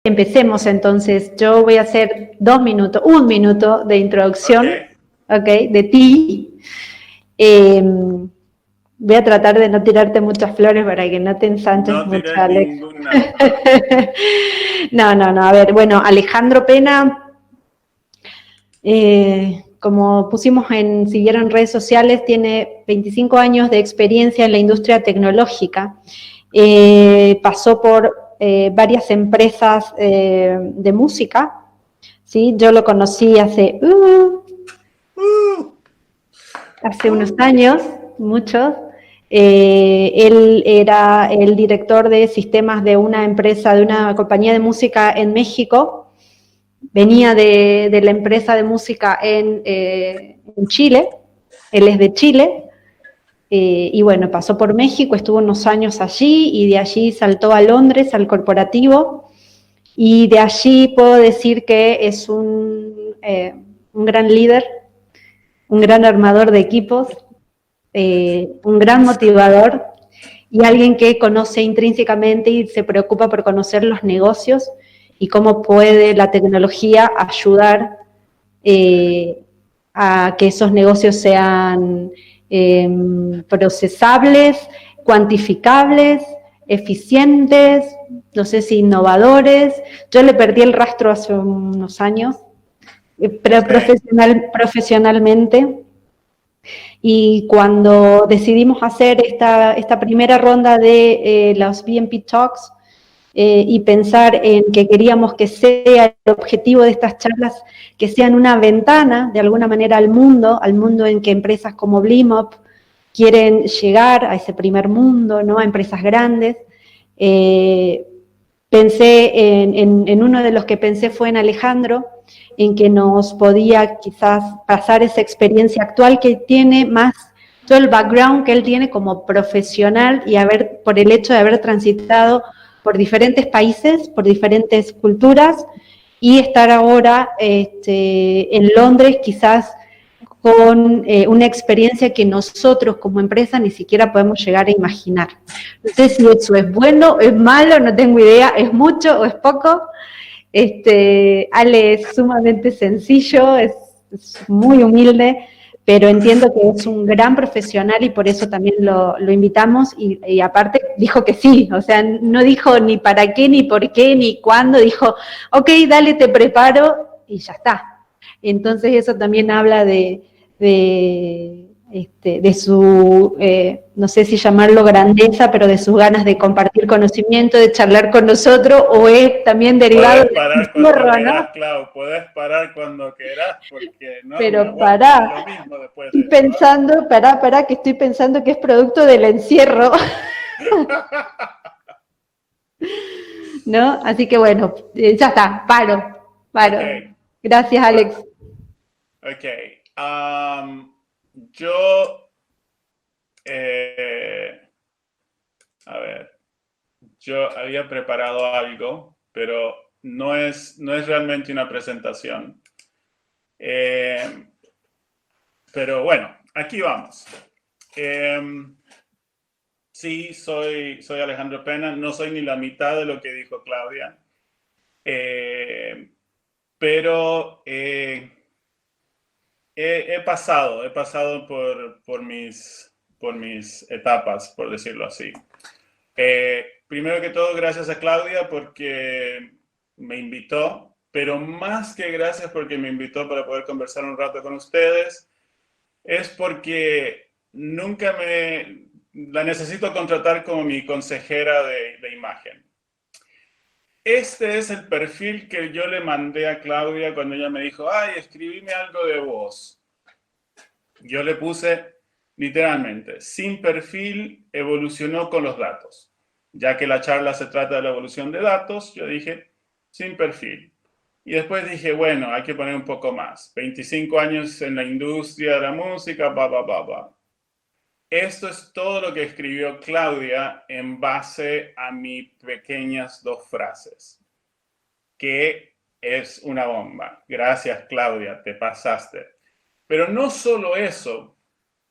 Empecemos entonces. Yo voy a hacer 1 minuto de introducción, okay, de ti. Voy a tratar de no tirarte muchas flores para que no te ensanches mucho, Alex. No. A ver, bueno, Alejandro Pena, como pusimos siguieron redes sociales, tiene 25 años de experiencia en la industria tecnológica. Pasó por varias empresas de música, ¿sí? Yo lo conocí hace unos años, muchos. Él era el director de sistemas de una empresa, de una compañía de música en México. Venía de la empresa de música en Chile. Él es de Chile. Y bueno, pasó por México, estuvo unos años allí y de allí saltó a Londres, al corporativo, y de allí puedo decir que es un gran líder, un gran armador de equipos, un gran motivador y alguien que conoce intrínsecamente y se preocupa por conocer los negocios y cómo puede la tecnología ayudar a que esos negocios sean procesables, cuantificables, eficientes, no sé si innovadores. Yo le perdí el rastro hace unos años, pero profesionalmente. Y cuando decidimos hacer esta primera ronda de los BNP Talks y pensar en que queríamos que sea el objetivo de estas charlas, que sean una ventana de alguna manera al mundo en que empresas como Blimop quieren llegar a ese primer mundo, ¿no? A empresas grandes. Pensé en uno de los que pensé fue en Alejandro, en que nos podía quizás pasar esa experiencia actual que tiene, más todo el background que él tiene como profesional y por el hecho de haber transitado por diferentes países, por diferentes culturas, y estar ahora en Londres quizás con una experiencia que nosotros como empresa ni siquiera podemos llegar a imaginar. No sé si eso es bueno, es malo, no tengo idea, es mucho o es poco. Ale es sumamente sencillo, es muy humilde, pero entiendo que es un gran profesional y por eso también lo invitamos y aparte dijo que sí, o sea, no dijo ni para qué, ni por qué, ni cuándo, dijo, ok, dale, te preparo y ya está. Entonces eso también habla de su, no sé si llamarlo grandeza, pero de sus ganas de compartir conocimiento, de charlar con nosotros, o es también derivado puedes parar cuando quieras, Clau, puedes parar cuando quieras, porque no pero pará, lo mismo después estoy de esto, pensando, pará, que estoy pensando que es producto del encierro. ¿No? Así que bueno, ya está, paro. Okay. Gracias, Alex. Ok. Yo, a ver, yo había preparado algo, pero no es realmente una presentación. Pero bueno, aquí vamos. Sí, soy Alejandro Pena, no soy ni la mitad de lo que dijo Claudia, pero he pasado por mis etapas, por decirlo así. Primero que todo, gracias a Claudia porque me invitó, pero más que gracias porque me invitó para poder conversar un rato con ustedes, es porque nunca la necesito contratar como mi consejera de imagen. Este es el perfil que yo le mandé a Claudia cuando ella me dijo, ay, escribime algo de vos. Yo le puse literalmente, sin perfil, evolucionó con los datos. Ya que la charla se trata de la evolución de datos, yo dije, sin perfil. Y después dije, bueno, hay que poner un poco más. 25 años en la industria de la música, Esto es todo lo que escribió Claudia en base a mis pequeñas 2 frases, que es una bomba. Gracias, Claudia, te pasaste. Pero no solo eso,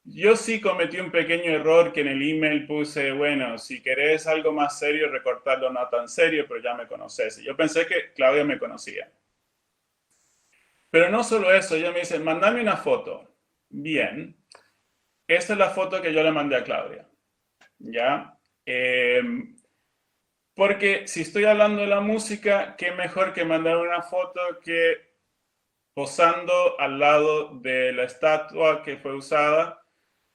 Yo sí cometí un pequeño error que en el email puse, bueno, si querés algo más serio, recortarlo no tan serio, pero ya me conoces. Y yo pensé que Claudia me conocía. Pero no solo eso, ella me dice, mandame una foto. Bien, esta es la foto que yo le mandé a Claudia. ¿Ya? Porque si estoy hablando de la música, qué mejor que mandar una foto que posando al lado de la estatua que fue usada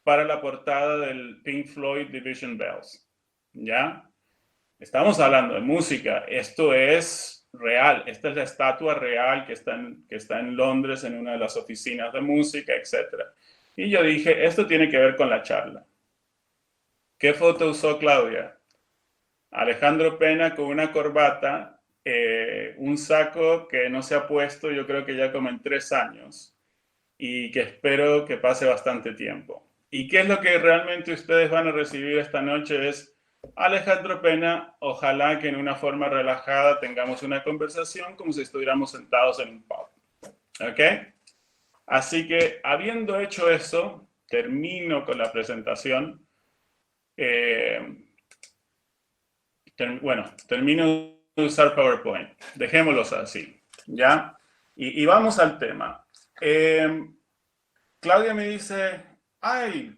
para la portada del Pink Floyd Division Bells. ¿Ya? Estamos hablando de música. Esto es real. Esta es la estatua real que está en Londres en una de las oficinas de música, etc. Y yo dije, esto tiene que ver con la charla. ¿Qué foto usó Claudia? Alejandro Pena con una corbata, un saco que no se ha puesto yo creo que ya como en 3 años y que espero que pase bastante tiempo. ¿Y qué es lo que realmente ustedes van a recibir esta noche? Es Alejandro Pena, ojalá que en una forma relajada tengamos una conversación como si estuviéramos sentados en un pub. ¿Ok? Así que habiendo hecho eso, termino con la presentación. Termino de usar PowerPoint. Dejémoslos así, ¿ya? Y vamos al tema. Claudia me dice, ay,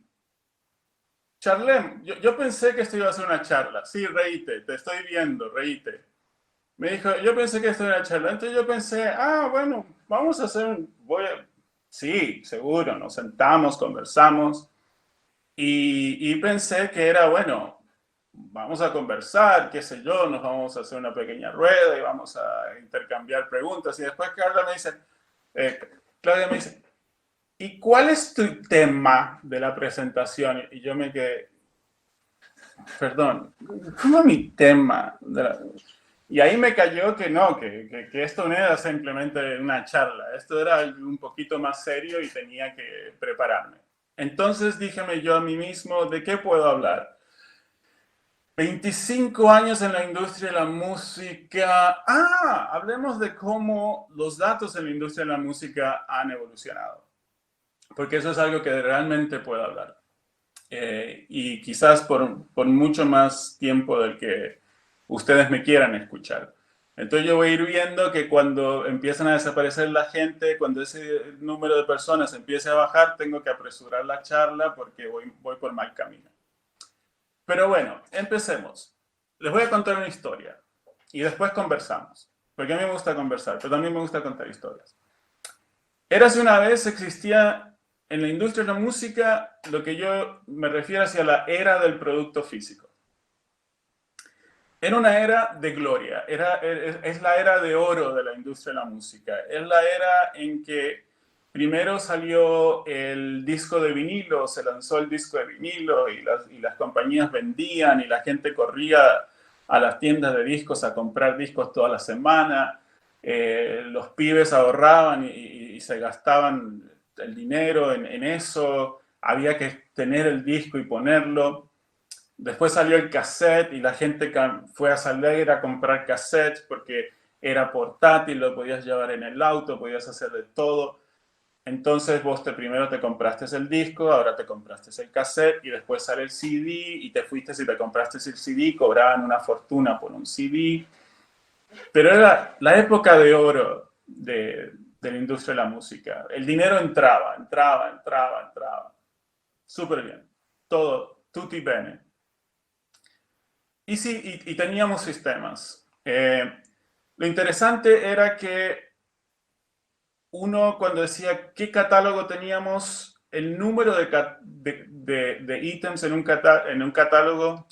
charlem, yo pensé que esto iba a ser una charla. Sí, reíte, te estoy viendo, reíte. Me dijo, yo pensé que esto era una charla. Entonces yo pensé, bueno, vamos a hacer Sí, seguro, nos sentamos, conversamos. Y pensé que era, bueno, vamos a conversar, qué sé yo, nos vamos a hacer una pequeña rueda y vamos a intercambiar preguntas. Y después Claudia me dice, ¿y cuál es tu tema de la presentación? Y yo me quedé, perdón, ¿cómo mi tema? Y ahí me cayó que no, que esto no era simplemente una charla, esto era un poquito más serio y tenía que prepararme. Entonces díjeme yo a mí mismo, ¿de qué puedo hablar? 25 años en la industria de la música. Hablemos de cómo los datos en la industria de la música han evolucionado. Porque eso es algo que realmente puedo hablar. Y quizás por mucho más tiempo del que ustedes me quieran escuchar. Entonces yo voy a ir viendo que cuando empiezan a desaparecer la gente, cuando ese número de personas empiece a bajar, tengo que apresurar la charla porque voy por mal camino. Pero bueno, empecemos. Les voy a contar una historia y después conversamos. Porque a mí me gusta conversar, pero también me gusta contar historias. Érase una vez, existía en la industria de la música lo que yo me refiero hacia la era del producto físico. Era una era de gloria, es la era de oro de la industria de la música. Es la era en que primero salió el disco de vinilo, se lanzó el disco de vinilo y las compañías vendían y la gente corría a las tiendas de discos a comprar discos toda la semana. Los pibes ahorraban y se gastaban el dinero en eso. Había que tener el disco y ponerlo. Después salió el cassette y la gente fue a salir a comprar cassettes porque era portátil, lo podías llevar en el auto, podías hacer de todo. Entonces vos primero te compraste el disco, ahora te compraste el cassette y después sale el CD y te fuiste y te compraste el CD, cobraban una fortuna por un CD. Pero era la época de oro de la industria de la música. El dinero entraba. Súper bien. Todo, tutti bene. Y sí, y teníamos sistemas. Lo interesante era que uno cuando decía qué catálogo teníamos, el número de ítems en un catálogo,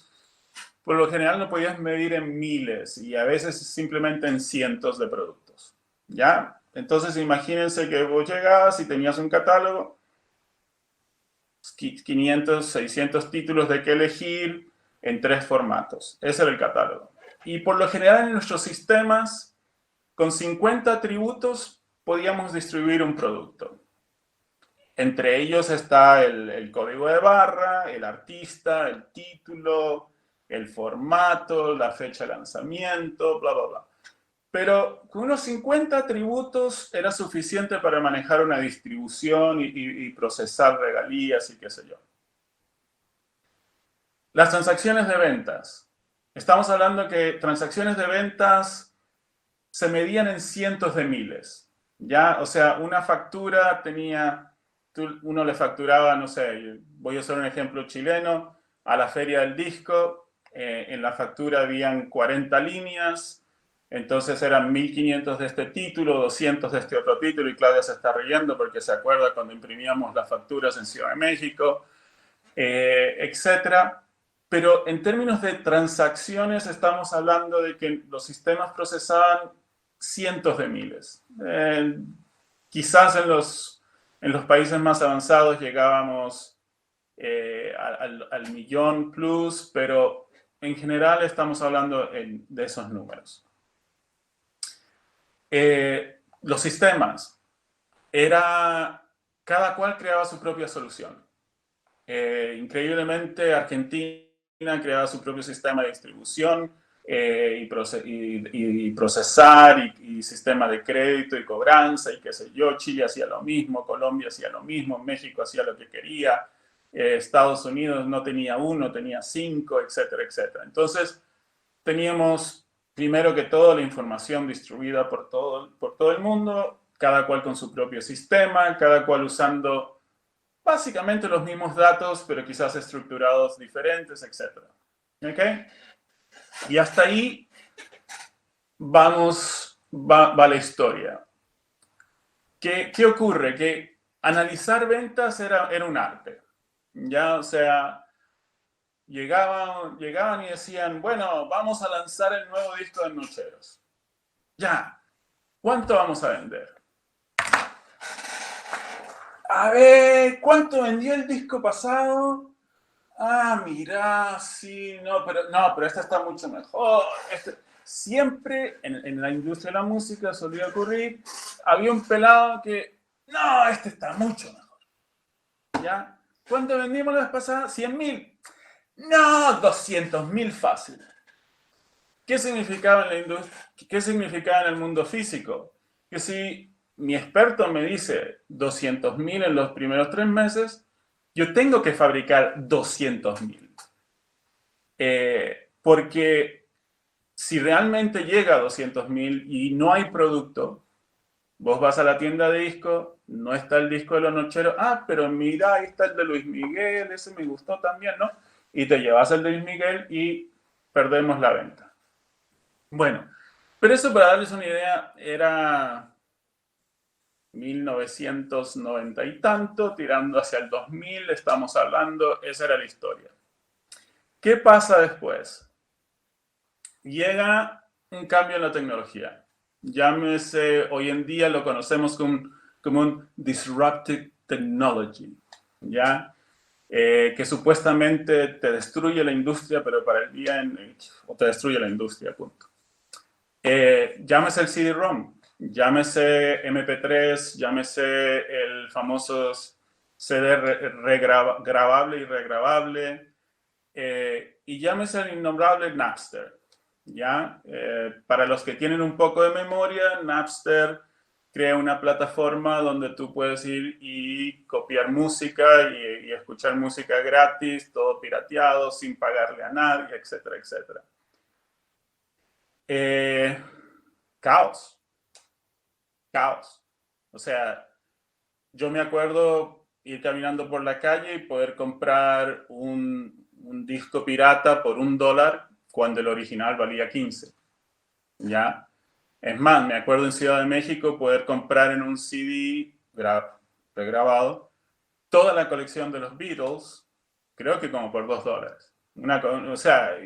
por lo general no podías medir en miles y a veces simplemente en cientos de productos. ¿Ya? Entonces imagínense que vos llegabas y tenías un catálogo, 500, 600 títulos de qué elegir, en 3 formatos. Ese era el catálogo. Y por lo general en nuestros sistemas, con 50 atributos, podíamos distribuir un producto. Entre ellos está el código de barra, el artista, el título, el formato, la fecha de lanzamiento, bla, bla, bla. pero con unos 50 atributos era suficiente para manejar una distribución y procesar regalías y qué sé yo. Las transacciones de ventas. Estamos hablando que transacciones de ventas se medían en cientos de miles. ¿Ya? O sea, una factura tenía, uno le facturaba, no sé, voy a usar un ejemplo chileno, a la feria del disco, en la factura habían 40 líneas, entonces eran 1500 de este título, 200 de este otro título, y Claudia se está riendo porque se acuerda cuando imprimíamos las facturas en Ciudad de México, etcétera. Pero en términos de transacciones estamos hablando de que los sistemas procesaban cientos de miles. Quizás en los países más avanzados llegábamos al millón plus, pero en general estamos hablando de esos números. Los sistemas, cada cual creaba su propia solución. Increíblemente, Argentina creaba su propio sistema de distribución y procesar y sistema de crédito y cobranza y qué sé yo. Chile hacía lo mismo, Colombia hacía lo mismo, México hacía lo que quería, Estados Unidos no tenía uno, tenía 5, etcétera, etcétera. Entonces, teníamos primero que todo la información distribuida por todo el mundo, cada cual con su propio sistema, cada cual usando básicamente los mismos datos, pero quizás estructurados diferentes, etc. ¿Ok? Y hasta ahí va la historia. ¿Qué ocurre? Que analizar ventas era un arte. Ya, o sea, llegaban y decían, bueno, vamos a lanzar el nuevo disco de Nocheros. Ya, ¿cuánto vamos a vender? A ver, ¿cuánto vendió el disco pasado? Ah, mira, sí, pero este está mucho mejor. Siempre en la industria de la música solía ocurrir, había un pelado que, no, este está mucho mejor. ¿Ya? ¿Cuánto vendimos la vez pasada? 100.000. No, 200.000 fácil. ¿Qué significaba en la industria? ¿Qué significaba en el mundo físico? Que si mi experto me dice 200.000 en los primeros 3 meses, yo tengo que fabricar 200.000. Porque si realmente llega a 200.000 y no hay producto, vos vas a la tienda de disco, no está el disco de Los Nocheros, pero mira, ahí está el de Luis Miguel, ese me gustó también, ¿no? Y te llevas el de Luis Miguel y perdemos la venta. Bueno, pero eso para darles una idea era 1990 y tanto, tirando hacia el 2000, estamos hablando, esa era la historia. ¿Qué pasa después? Llega un cambio en la tecnología. Llámese, hoy en día lo conocemos como un disruptive technology, ¿ya? Que supuestamente te destruye la industria, pero para el bien, o te destruye la industria, punto. Llámese el CD-ROM, llámese MP3, llámese el famoso CD grabable y regrabable, y llámese el innombrable Napster. ¿Ya? Para los que tienen un poco de memoria, Napster crea una plataforma donde tú puedes ir y copiar música y escuchar música gratis, todo pirateado, sin pagarle a nadie, etcétera, etcétera. Caos. O sea, yo me acuerdo ir caminando por la calle y poder comprar un disco pirata por $1 cuando el original valía 15. ¿Ya? Es más, me acuerdo en Ciudad de México poder comprar en un CD pregrabado toda la colección de los Beatles, creo que como por $2. O sea,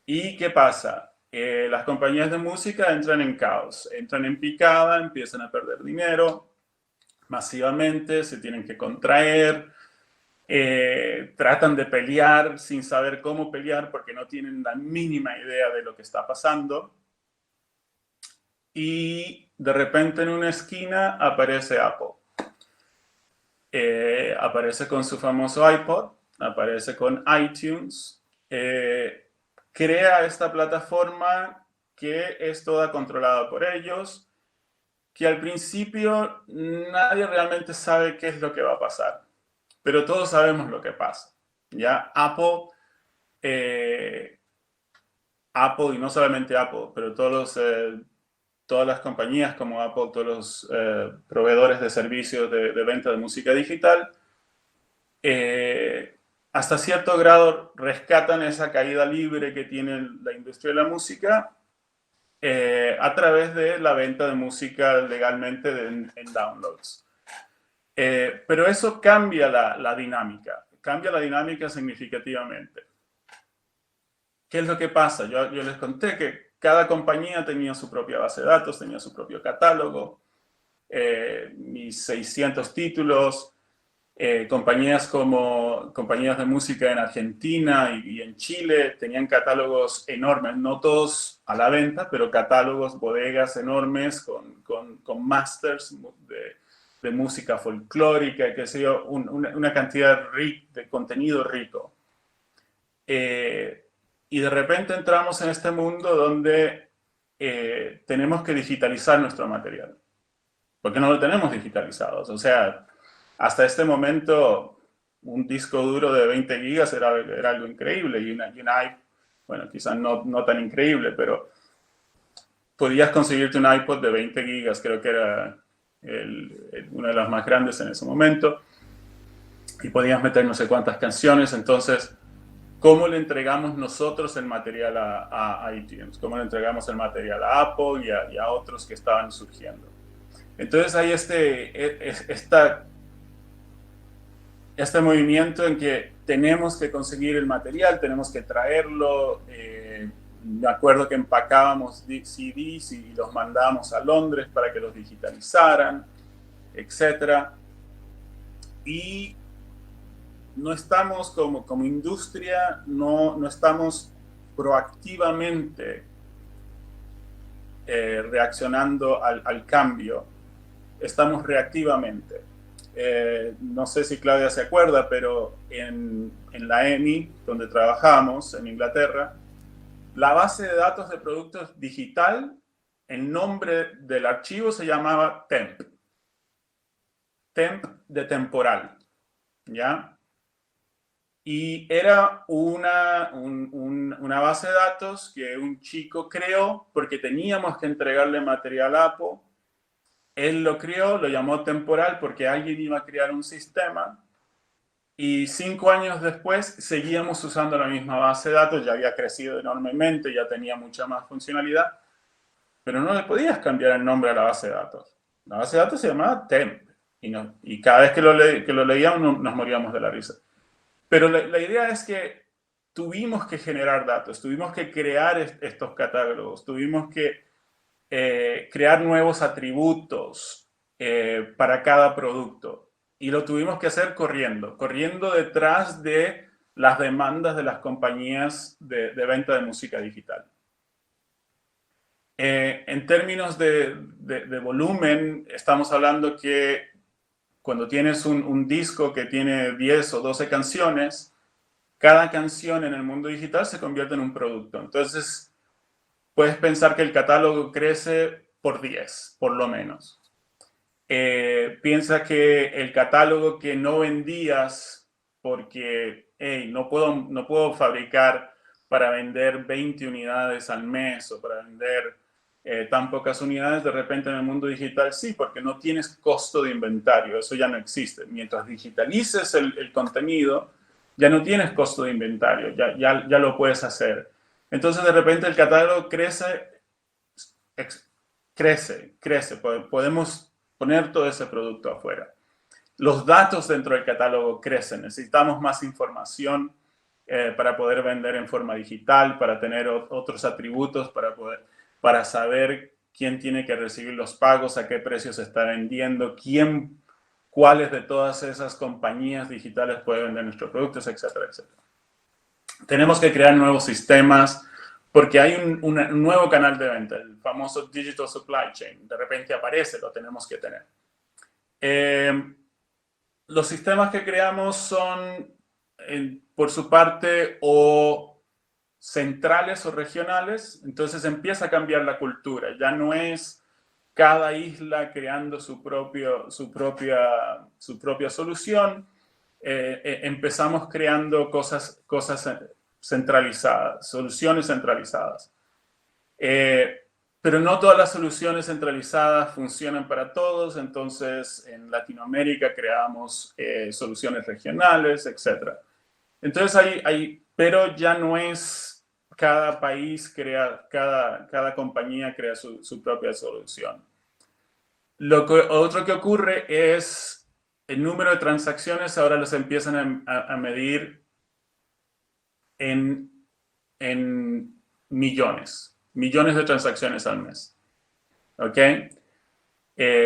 ¿y qué pasa? Las compañías de música entran en caos, entran en picada, empiezan a perder dinero masivamente, se tienen que contraer, tratan de pelear sin saber cómo pelear porque no tienen la mínima idea de lo que está pasando. Y de repente en una esquina aparece Apple. Aparece con su famoso iPod, aparece con iTunes, crea esta plataforma que es toda controlada por ellos, que al principio nadie realmente sabe qué es lo que va a pasar, pero todos sabemos lo que pasa. Ya Apple, y no solamente Apple, pero todas las compañías como Apple, todos los proveedores de servicios de venta de música digital, hasta cierto grado rescatan esa caída libre que tiene la industria de la música a través de la venta de música legalmente en downloads. Pero eso cambia la dinámica significativamente. ¿Qué es lo que pasa? Yo les conté que cada compañía tenía su propia base de datos, tenía su propio catálogo, mis 600 títulos, compañías de música en Argentina y en Chile tenían catálogos enormes, no todos a la venta, pero catálogos, bodegas enormes con masters de música folclórica, qué sé yo, una cantidad de contenido rico. Y de repente entramos en este mundo donde tenemos que digitalizar nuestro material, porque no lo tenemos digitalizados. O sea, hasta este momento un disco duro de 20 gigas era algo increíble y una iPod, bueno, quizás no tan increíble, pero podías conseguirte un iPod de 20 gigas, creo que era una de las más grandes en ese momento, y podías meter no sé cuántas canciones. Entonces, ¿cómo le entregamos nosotros el material a iTunes? ¿Cómo le entregamos el material a Apple y a otros que estaban surgiendo? Entonces hay este movimiento en que tenemos que conseguir el material, tenemos que traerlo. Me acuerdo que empacábamos CDs y los mandábamos a Londres para que los digitalizaran, etc. Y no estamos como industria, no estamos proactivamente reaccionando al cambio, estamos reactivamente. No sé si Claudia se acuerda, pero en la EMI, donde trabajamos en Inglaterra, la base de datos de productos digital, el nombre del archivo se llamaba TEMP. TEMP de temporal, ¿ya? Y era una base de datos que un chico creó porque teníamos que entregarle material a Apple. Él lo creó, lo llamó temporal porque alguien iba a crear un sistema. Y 5 años después seguíamos usando la misma base de datos, ya había crecido enormemente, ya tenía mucha más funcionalidad, pero no le podías cambiar el nombre a la base de datos. La base de datos se llamaba TEMP. Y cada vez que lo leíamos nos moríamos de la risa. Pero la idea es que tuvimos que generar datos, tuvimos que crear estos catálogos, tuvimos que crear nuevos atributos para cada producto. Y lo tuvimos que hacer corriendo detrás de las demandas de las compañías de venta de música digital. En términos de volumen, estamos hablando que cuando tienes un disco que tiene 10 o 12 canciones, cada canción en el mundo digital se convierte en un producto. Entonces, puedes pensar que el catálogo crece por 10, por lo menos. Piensa que el catálogo que no vendías porque no puedo fabricar para vender 20 unidades al mes o para vender tan pocas unidades, de repente en el mundo digital sí, porque no tienes costo de inventario, eso ya no existe. Mientras digitalices el contenido, ya no tienes costo de inventario, ya lo puedes hacer. Entonces de repente el catálogo crece, podemos poner todo ese producto afuera. Los datos dentro del catálogo crecen, necesitamos más información para poder vender en forma digital, para tener otros atributos, para saber quién tiene que recibir los pagos, a qué precio se está vendiendo, cuáles de todas esas compañías digitales pueden vender nuestros productos, etcétera, etcétera. Tenemos que crear nuevos sistemas porque hay un nuevo canal de venta, el famoso Digital Supply Chain. De repente aparece, lo tenemos que tener. Los sistemas que creamos son, por su parte, o centrales o regionales, entonces empieza a cambiar la cultura. Ya no es cada isla creando su propia solución. Empezamos creando cosas centralizadas, soluciones centralizadas. Pero no todas las soluciones centralizadas funcionan para todos, entonces en Latinoamérica creamos soluciones regionales, etc. Entonces pero ya no es cada país cada compañía crea su propia solución. Otro que ocurre es el número de transacciones ahora los empiezan a medir en millones de transacciones al mes. ¿Ok?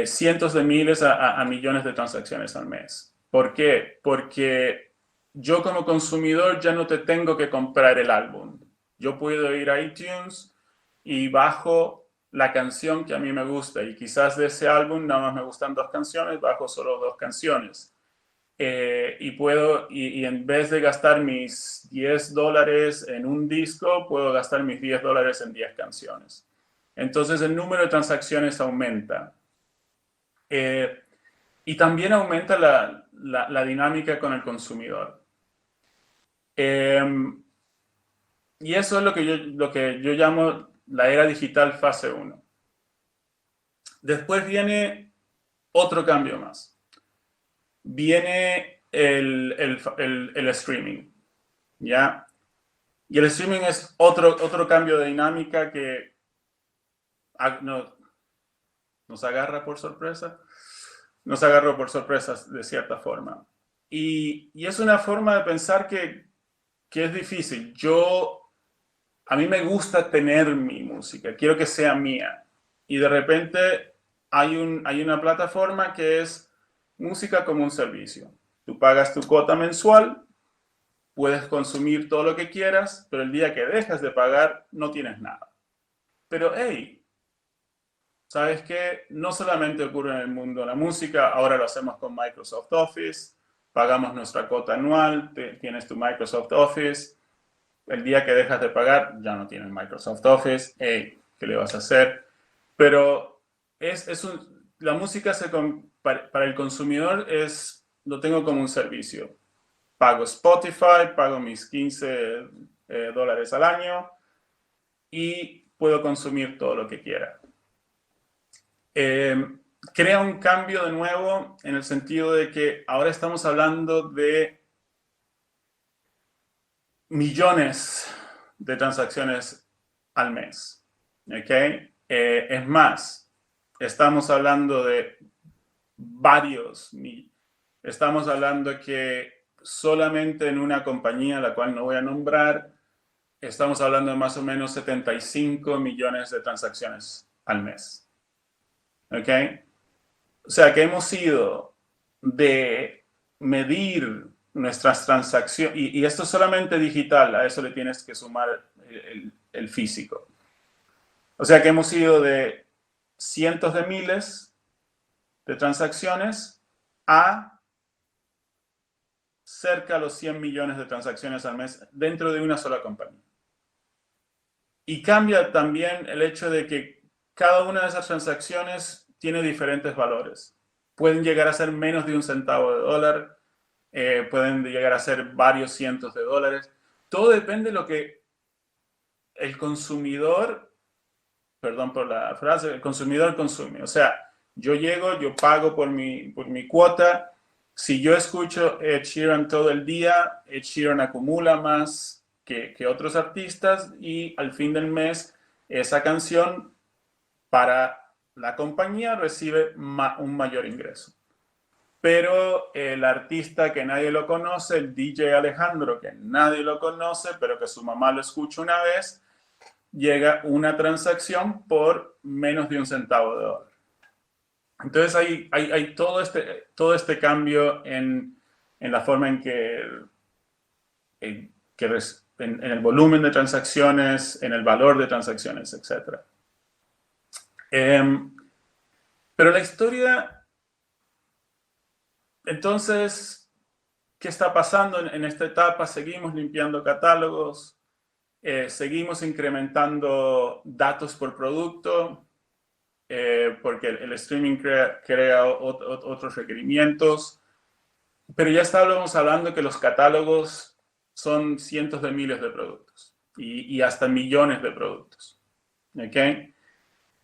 Cientos de miles a millones de transacciones al mes. ¿Por qué? Porque yo como consumidor ya no te tengo que comprar el álbum. Yo puedo ir a iTunes y bajo la canción que a mí me gusta y quizás de ese álbum nada más me gustan 2 canciones, bajo solo 2 canciones. Y en vez de gastar mis $10 en un disco, puedo gastar mis $10 en 10 canciones. Entonces el número de transacciones aumenta. Y también aumenta la dinámica con el consumidor. Y eso es lo que yo llamo la era digital fase 1. Después viene otro cambio más. Viene el streaming, ¿ya? Y el streaming es otro cambio de dinámica que nos agarra por sorpresa. Nos agarró por sorpresas de cierta forma. Y es una forma de pensar que es difícil. A mí me gusta tener mi música, quiero que sea mía. Y de repente hay una plataforma que es música como un servicio. Tú pagas tu cuota mensual, puedes consumir todo lo que quieras, pero el día que dejas de pagar no tienes nada. Pero hey, ¿sabes qué? No solamente ocurre en el mundo de la música, ahora lo hacemos con Microsoft Office, pagamos nuestra cuota anual, tienes tu Microsoft Office, el día que dejas de pagar ya no tienes Microsoft Office, hey, ¿qué le vas a hacer? Pero la música para el consumidor lo tengo como un servicio. Pago Spotify, pago mis $15 al año y puedo consumir todo lo que quiera. Crea un cambio de nuevo en el sentido de que ahora estamos hablando de millones de transacciones al mes. ¿Ok? Es más, estamos hablando de estamos hablando que solamente en una compañía, la cual no voy a nombrar, estamos hablando de más o menos 75 millones de transacciones al mes. ¿Ok? O sea que hemos ido de medir nuestras transacciones, y esto es solamente digital, a eso le tienes que sumar el físico. O sea que hemos ido de cientos de miles de transacciones a cerca de los 100 millones de transacciones al mes dentro de una sola compañía. Y cambia también el hecho de que cada una de esas transacciones tiene diferentes valores. Pueden llegar a ser menos de $0.01, pueden llegar a ser varios cientos de dólares. Todo depende de lo que el consumidor, perdón por la frase, el consumidor consume. O sea, yo pago por mi cuota. Si yo escucho Ed Sheeran todo el día, Ed Sheeran acumula más que otros artistas y al fin del mes esa canción para la compañía recibe un mayor ingreso. Pero el artista que nadie lo conoce, el DJ Alejandro, que nadie lo conoce, pero que su mamá lo escucha una vez, llega una transacción por menos de $0.01. Entonces hay todo este cambio en la forma en en el volumen de transacciones, en el valor de transacciones, etc. Pero la historia... Entonces, ¿qué está pasando en esta etapa? Seguimos limpiando catálogos, seguimos incrementando datos por producto, porque el streaming crea otros requerimientos. Pero ya estábamos hablando que los catálogos son cientos de miles de productos y hasta millones de productos. ¿Ok?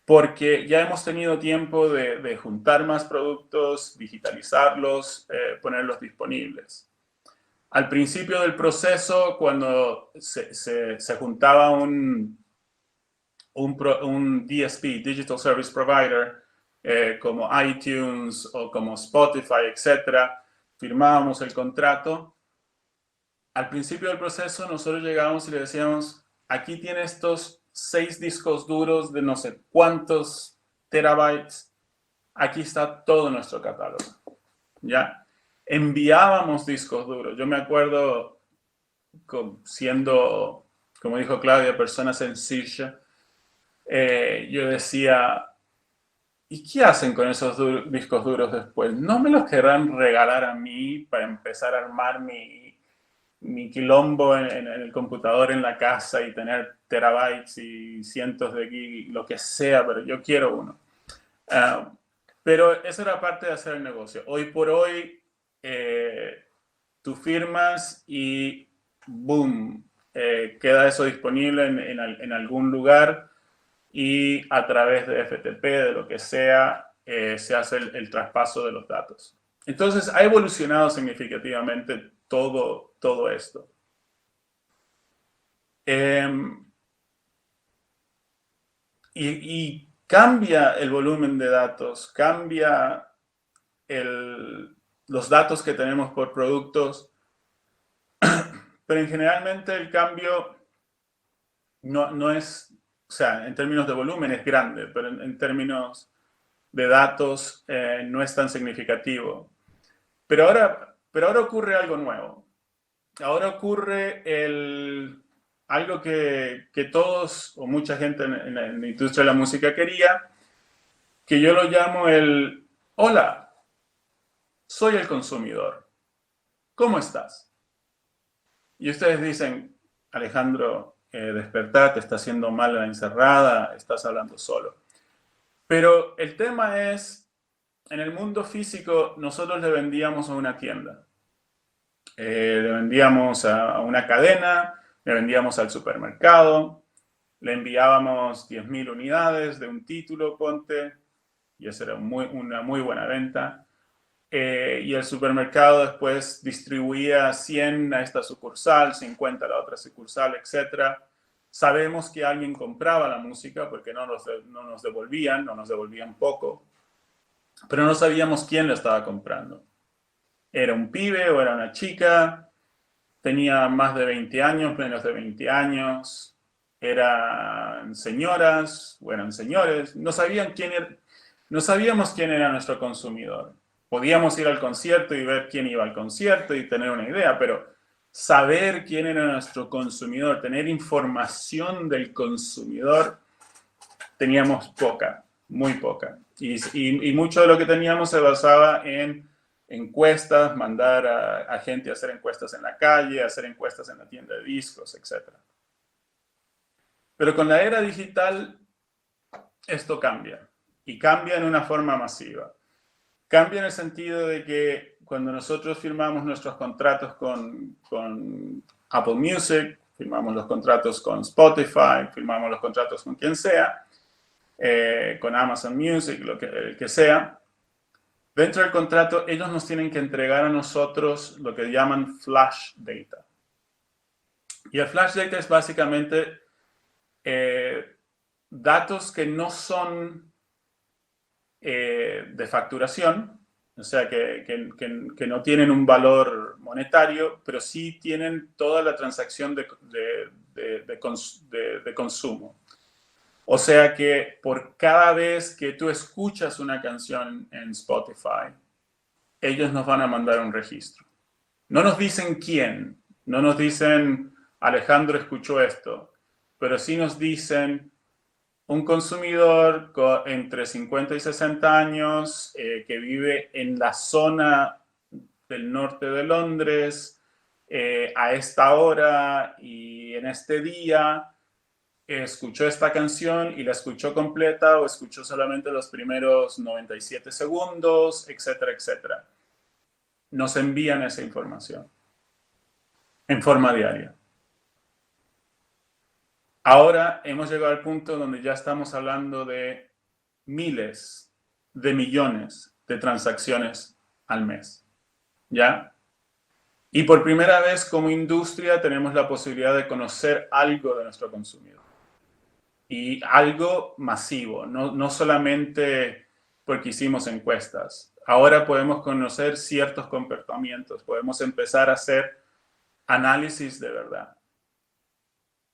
Porque ya hemos tenido tiempo de juntar más productos, digitalizarlos, ponerlos disponibles. Al principio del proceso, cuando se juntaba un DSP, Digital Service Provider, como iTunes o como Spotify, etcétera, firmábamos el contrato. Al principio del proceso, nosotros llegábamos y le decíamos, aquí tiene estos 6 discos duros de no sé cuántos terabytes. Aquí está todo nuestro catálogo. ¿Ya? Enviábamos discos duros. Yo me acuerdo, siendo, como dijo Claudia, persona sencilla, yo decía, ¿y qué hacen con esos discos duros después? ¿No me los querrán regalar a mí para empezar a armar mi quilombo en el computador en la casa y tener terabytes y cientos de gigas, lo que sea, pero yo quiero uno? Pero eso era parte de hacer el negocio. Hoy por hoy, tú firmas y boom, queda eso disponible en algún lugar y a través de FTP, de lo que sea, se hace el traspaso de los datos. Entonces, ha evolucionado significativamente todo esto. Y cambia el volumen de datos, cambia los datos que tenemos por productos, pero generalmente el cambio no es, o sea, en términos de volumen es grande, pero en términos de datos no es tan significativo. Pero ahora ocurre algo nuevo. Ahora ocurre algo que todos o mucha gente en la industria de la música quería, que yo lo llamo hola, soy el consumidor. ¿Cómo estás? Y ustedes dicen, Alejandro, despertate, te está haciendo mal la encerrada, estás hablando solo. Pero el tema es, en el mundo físico, nosotros le vendíamos a una tienda. Le vendíamos a una cadena, le vendíamos al supermercado, le enviábamos 10.000 unidades de un título, ponte, y esa era una muy buena venta. Y el supermercado después distribuía 100 a esta sucursal, 50 a la otra sucursal, etc. Sabemos que alguien compraba la música porque no nos devolvían poco, pero no sabíamos quién la estaba comprando. ¿Era un pibe o era una chica? ¿Tenía más de 20 años, menos de 20 años? ¿Eran señoras o eran señores? No sabíamos quién era nuestro consumidor. Podíamos ir al concierto y ver quién iba al concierto y tener una idea, pero saber quién era nuestro consumidor, tener información del consumidor, teníamos poca, muy poca. Y mucho de lo que teníamos se basaba en encuestas, mandar a gente a hacer encuestas en la calle, hacer encuestas en la tienda de discos, etc. Pero con la era digital, esto cambia. Y cambia en una forma masiva. Cambia en el sentido de que cuando nosotros firmamos nuestros contratos con Apple Music, firmamos los contratos con Spotify, firmamos los contratos con quien sea, con Amazon Music, el que sea, dentro del contrato ellos nos tienen que entregar a nosotros lo que llaman flash data. Y el flash data es básicamente datos que no son de facturación, o sea, que no tienen un valor monetario, pero sí tienen toda la transacción de consumo. O sea que por cada vez que tú escuchas una canción en Spotify, ellos nos van a mandar un registro. No nos dicen quién, no nos dicen Alejandro escuchó esto, pero sí nos dicen un consumidor entre 50 y 60 años que vive en la zona del norte de Londres, a esta hora y en este día escuchó esta canción y la escuchó completa o escuchó solamente los primeros 97 segundos, etcétera, etcétera. Nos envían esa información en forma diaria. Ahora hemos llegado al punto donde ya estamos hablando de miles de millones de transacciones al mes, ¿ya? Y por primera vez como industria tenemos la posibilidad de conocer algo de nuestro consumidor. Y algo masivo, no solamente porque hicimos encuestas. Ahora podemos conocer ciertos comportamientos, podemos empezar a hacer análisis de verdad.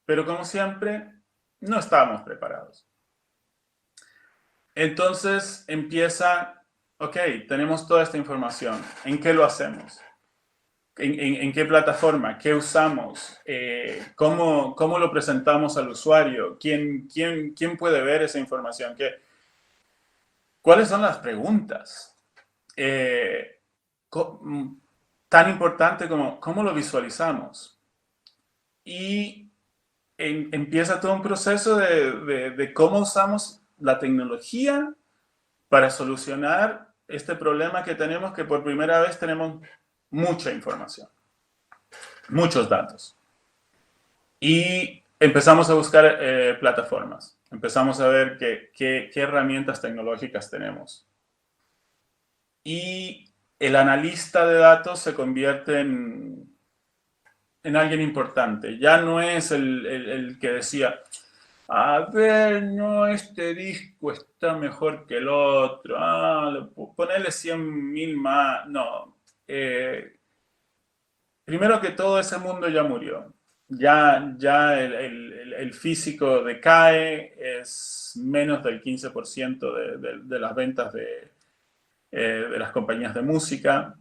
Pero como siempre, no estábamos preparados. Entonces empieza, ok, tenemos toda esta información, ¿en qué lo hacemos? ¿En qué plataforma? ¿Qué usamos? ¿Cómo lo presentamos al usuario? ¿Quién puede ver esa información? ¿Cuáles son las preguntas? Tan importante como cómo lo visualizamos. Y empieza todo un proceso de cómo usamos la tecnología para solucionar este problema que tenemos, que por primera vez tenemos mucha información, muchos datos. Y empezamos a buscar plataformas. Empezamos a ver qué herramientas tecnológicas tenemos. Y el analista de datos se convierte en alguien importante. Ya no es el que decía, a ver, no, este disco está mejor que el otro. Ponerle 100.000 más. No. Primero que todo, ese mundo ya murió. Ya el físico decae, es menos del 15% de las ventas de las compañías de música.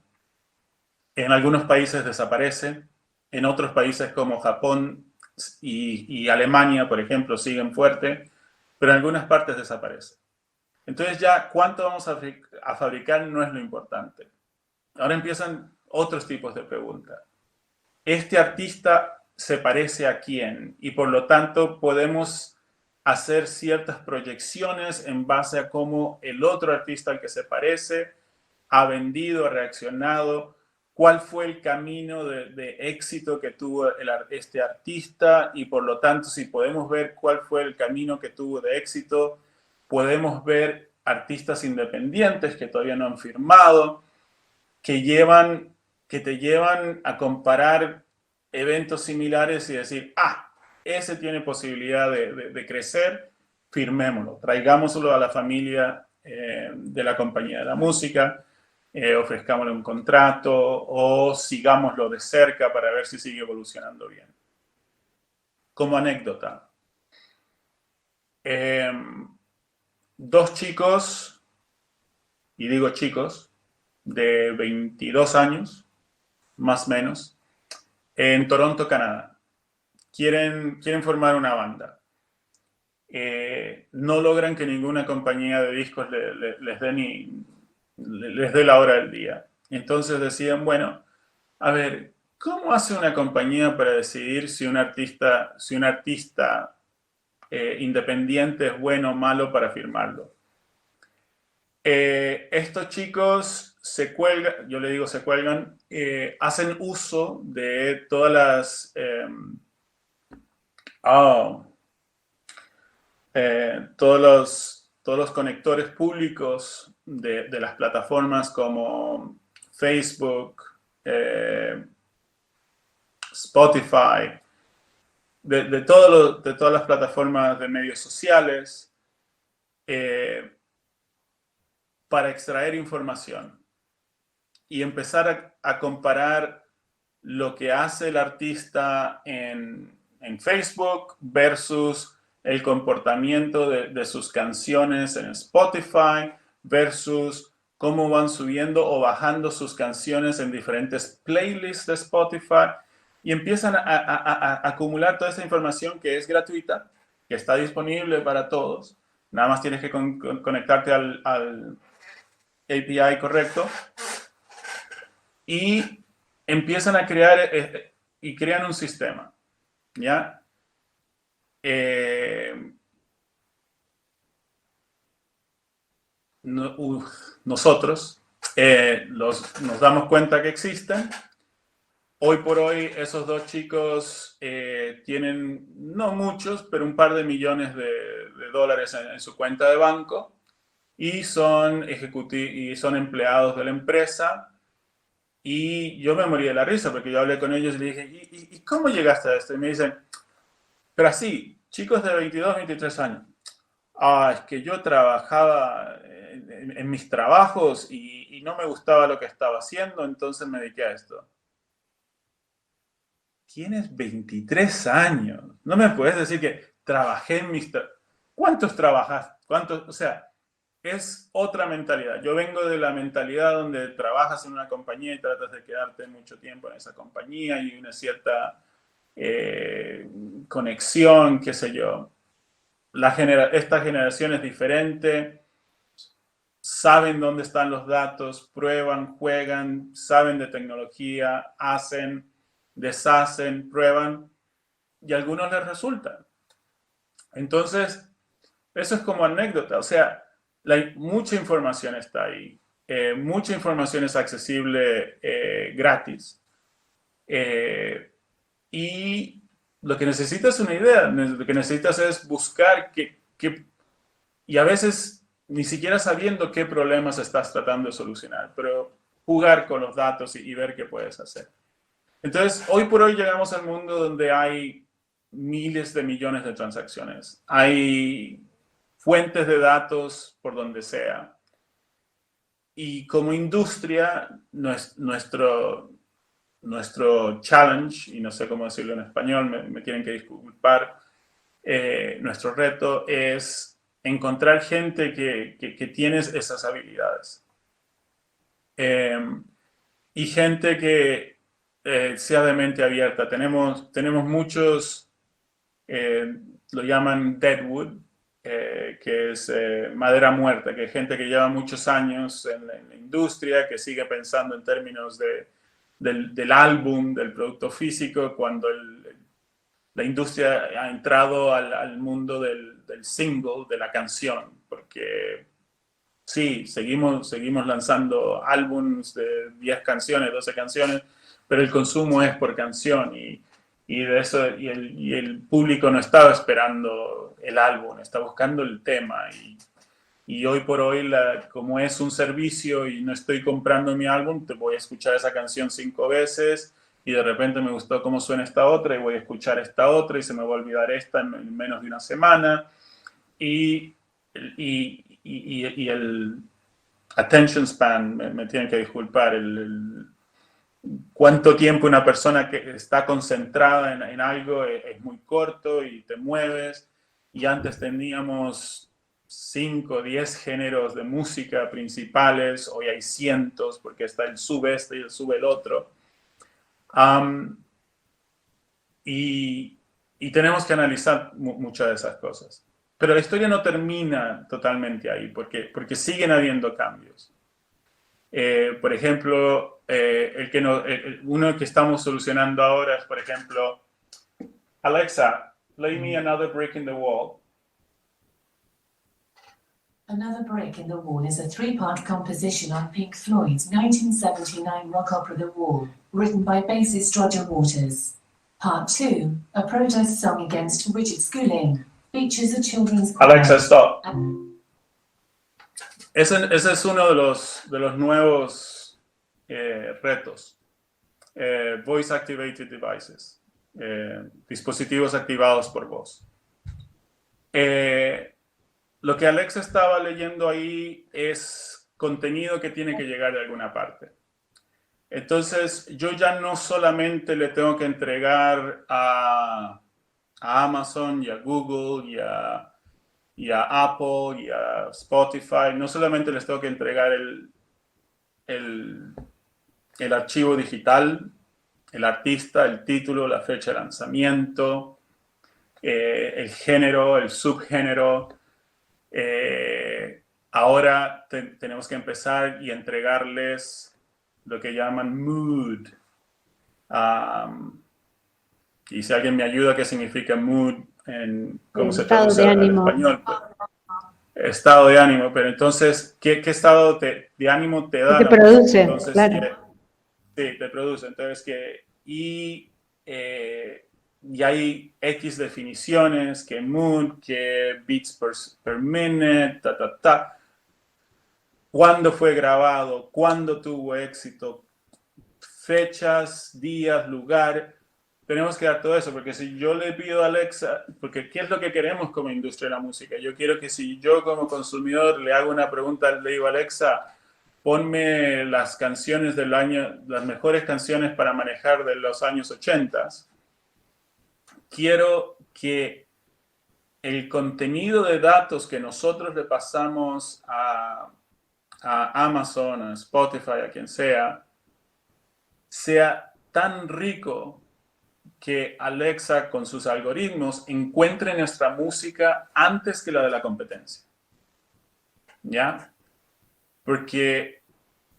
En algunos países desaparece, en otros países como Japón y Alemania, por ejemplo, siguen fuerte, pero en algunas partes desaparece. Entonces ya cuánto vamos a fabricar no es lo importante. Ahora empiezan otros tipos de preguntas. ¿Este artista se parece a quién? Y por lo tanto podemos hacer ciertas proyecciones en base a cómo el otro artista al que se parece ha vendido, ha reaccionado, cuál fue el camino de éxito que tuvo este artista, y por lo tanto, si podemos ver cuál fue el camino que tuvo de éxito, podemos ver artistas independientes que todavía no han firmado, que te llevan a comparar eventos similares y decir, ese tiene posibilidad de crecer, firmémoslo, traigámoslo a la familia de la compañía de la música, ofrezcámosle un contrato o sigámoslo de cerca para ver si sigue evolucionando bien. Como anécdota, dos chicos, y digo chicos, de 22 años, más o menos, en Toronto, Canadá. Quieren formar una banda. No logran que ninguna compañía de discos les dé la hora del día. Entonces deciden, bueno, a ver, ¿cómo hace una compañía para decidir si un artista independiente es bueno o malo para firmarlo? Estos chicos se cuelgan, yo le digo se cuelgan, hacen uso de todas las todos los conectores públicos de las plataformas como Facebook, Spotify, de todas las plataformas de medios sociales, para extraer información y empezar a comparar lo que hace el artista en Facebook versus el comportamiento de sus canciones en Spotify versus cómo van subiendo o bajando sus canciones en diferentes playlists de Spotify, y empiezan a acumular toda esa información que es gratuita, que está disponible para todos. Nada más tienes que conectarte al API correcto, y empiezan a crear y crean un sistema, ¿ya? Nosotros nos damos cuenta que existen. Hoy por hoy esos dos chicos tienen, no muchos, pero un par de millones de dólares en su cuenta de banco y son empleados de la empresa. Y yo me morí de la risa porque yo hablé con ellos y le dije, ¿y cómo llegaste a esto? Y me dicen, pero así, chicos de 22, 23 años. Es que yo trabajaba en mis trabajos y no me gustaba lo que estaba haciendo, entonces me dediqué a esto. Tienes 23 años. No me puedes decir que trabajé en mis... ¿Cuántos trabajas? ¿Cuántos? O sea, es otra mentalidad. Yo vengo de la mentalidad donde trabajas en una compañía y tratas de quedarte mucho tiempo en esa compañía y una cierta conexión, qué sé yo. Esta generación es diferente, saben dónde están los datos, prueban, juegan, saben de tecnología, hacen, deshacen, prueban y a algunos les resulta. Entonces, eso es como anécdota, o sea, mucha información está ahí, mucha información es accesible gratis. Y lo que necesitas es una idea, lo que necesitas es buscar y a veces ni siquiera sabiendo qué problemas estás tratando de solucionar, pero jugar con los datos y ver qué puedes hacer. Entonces, hoy por hoy llegamos al mundo donde hay miles de millones de transacciones. Hay fuentes de datos por donde sea. Y como industria, nuestro challenge, y no sé cómo decirlo en español, me tienen que disculpar, nuestro reto es encontrar gente que tiene esas habilidades. Y gente que sea de mente abierta. Tenemos muchos, lo llaman deadwood, que es madera muerta, que es gente que lleva muchos años en la industria, que sigue pensando en términos del álbum, del producto físico, cuando la industria ha entrado al mundo del single, de la canción, porque sí, seguimos lanzando álbumes de 10 canciones, 12 canciones, pero el consumo es por canción de eso, el público no estaba esperando el álbum, está buscando el tema y hoy por hoy, como es un servicio y no estoy comprando mi álbum, te voy a escuchar esa canción 5 veces y de repente me gustó cómo suena esta otra y voy a escuchar esta otra y se me va a olvidar esta en menos de una semana. Y el attention span, me tienen que disculpar, cuánto tiempo una persona que está concentrada en algo es muy corto y te mueves. Y antes teníamos 5, 10 géneros de música principales, hoy hay cientos porque está el sub este y el sub el otro. Y tenemos que analizar muchas de esas cosas. Pero la historia no termina totalmente ahí porque siguen habiendo cambios. Por ejemplo, uno que estamos solucionando ahora es, por ejemplo, Alexa, play me Another Brick in the Wall. Another Brick in the Wall is a 3-part composition on Pink Floyd's 1979 rock opera The Wall, written by bassist Roger Waters. Part 2, a protest song against rigid schooling, features a children's choir. Alexa, stop. Ese es uno de los nuevos retos. Voice Activated Devices. Dispositivos activados por voz. Lo que Alexa estaba leyendo ahí es contenido que tiene que llegar de alguna parte. Entonces, yo ya no solamente le tengo que entregar a Amazon y a Google y a Apple y a Spotify, no solamente les tengo que entregar el archivo digital, el artista, el título, la fecha de lanzamiento, el género, el subgénero. Ahora tenemos que empezar y entregarles lo que llaman mood, Y si alguien me ayuda, ¿qué significa mood? ¿Cómo se Estado traduce de al ánimo. español? Estado de ánimo, pero entonces, ¿qué estado de ánimo te da ¿Qué te la música? produce? Entonces, Claro. sí, te produce. Entonces, y hay X definiciones, que mood, que beats per minute, ¿Cuándo fue grabado? ¿Cuándo tuvo éxito? Fechas, días, lugar. Tenemos que dar todo eso, porque si yo le pido a Alexa, porque ¿qué es lo que queremos como industria de la música? Yo quiero que si yo como consumidor le hago una pregunta, le digo, Alexa, ponme las canciones del año, las mejores canciones para manejar de los años 80. Quiero que el contenido de datos que nosotros le pasamos a Amazon, a Spotify, a quien sea tan rico que Alexa con sus algoritmos encuentre nuestra música antes que la de la competencia. ¿Ya? Porque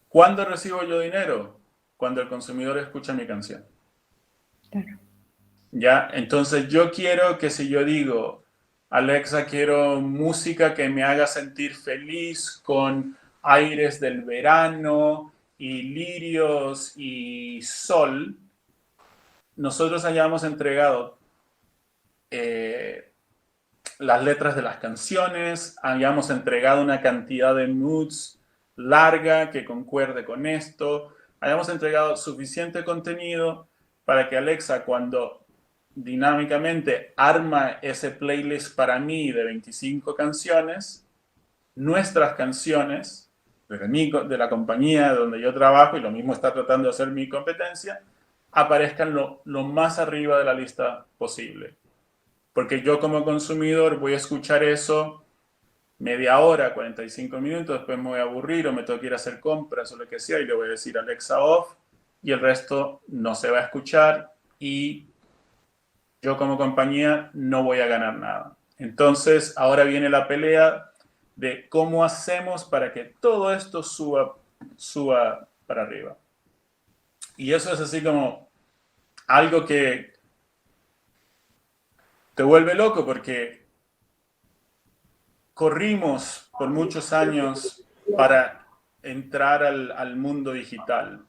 ¿cuándo recibo yo dinero? Cuando el consumidor escucha mi canción. Claro. ¿Ya? Entonces yo quiero que si yo digo, Alexa, quiero música que me haga sentir feliz con aires del verano y lirios y sol, nosotros hayamos entregado las letras de las canciones, hayamos entregado una cantidad de moods larga que concuerde con esto, hayamos entregado suficiente contenido para que Alexa, cuando dinámicamente arma ese playlist para mí de 25 canciones, nuestras canciones de la compañía donde yo trabajo, y lo mismo está tratando de hacer mi competencia, aparezcan lo más arriba de la lista posible. Porque yo como consumidor voy a escuchar eso media hora, 45 minutos, después me voy a aburrir o me tengo que ir a hacer compras o lo que sea y le voy a decir Alexa off y el resto no se va a escuchar y yo como compañía no voy a ganar nada. Entonces ahora viene la pelea de cómo hacemos para que todo esto suba para arriba. Y eso es así como algo que te vuelve loco porque corrimos por muchos años para entrar al mundo digital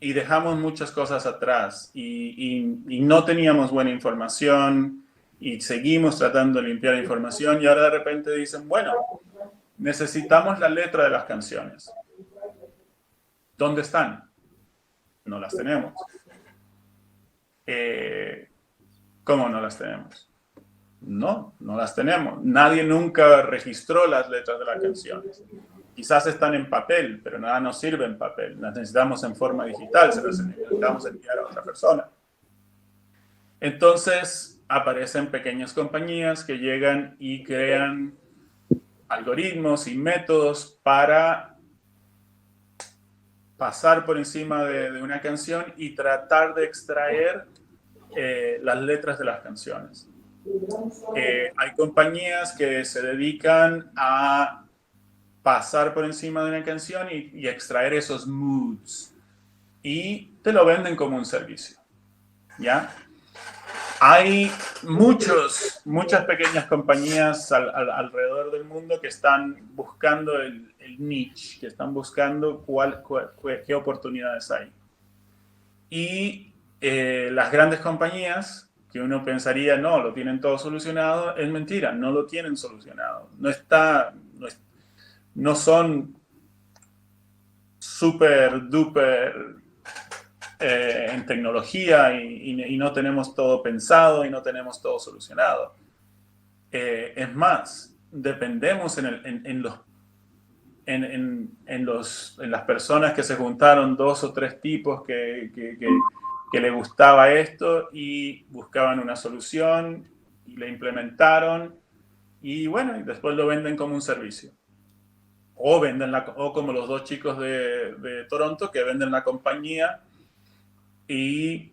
y dejamos muchas cosas atrás y no teníamos buena información y seguimos tratando de limpiar información y ahora de repente dicen, bueno, necesitamos la letra de las canciones. ¿Dónde están? No las tenemos. ¿Cómo no las tenemos? No las tenemos. Nadie nunca registró las letras de las canciones. Quizás están en papel, pero nada nos sirve en papel. Las necesitamos en forma digital, se las necesitamos enviar a otra persona. Entonces aparecen pequeñas compañías que llegan y crean algoritmos y métodos para pasar por encima de una canción y tratar de extraer las letras de las canciones. Hay compañías que se dedican a pasar por encima de una canción y extraer esos moods y te lo venden como un servicio, ¿ya? Hay muchas pequeñas compañías alrededor del mundo que están buscando el niche, que están buscando qué oportunidades hay. Y las grandes compañías, que uno pensaría, no, lo tienen todo solucionado, es mentira, no lo tienen solucionado. No son súper duper en tecnología y no tenemos todo pensado y no tenemos todo solucionado. Es más, dependemos en las personas que se juntaron 2 o 3 tipos que le gustaba esto y buscaban una solución y la implementaron y bueno, y después lo venden como un servicio. O como los 2 chicos de Toronto que venden la compañía y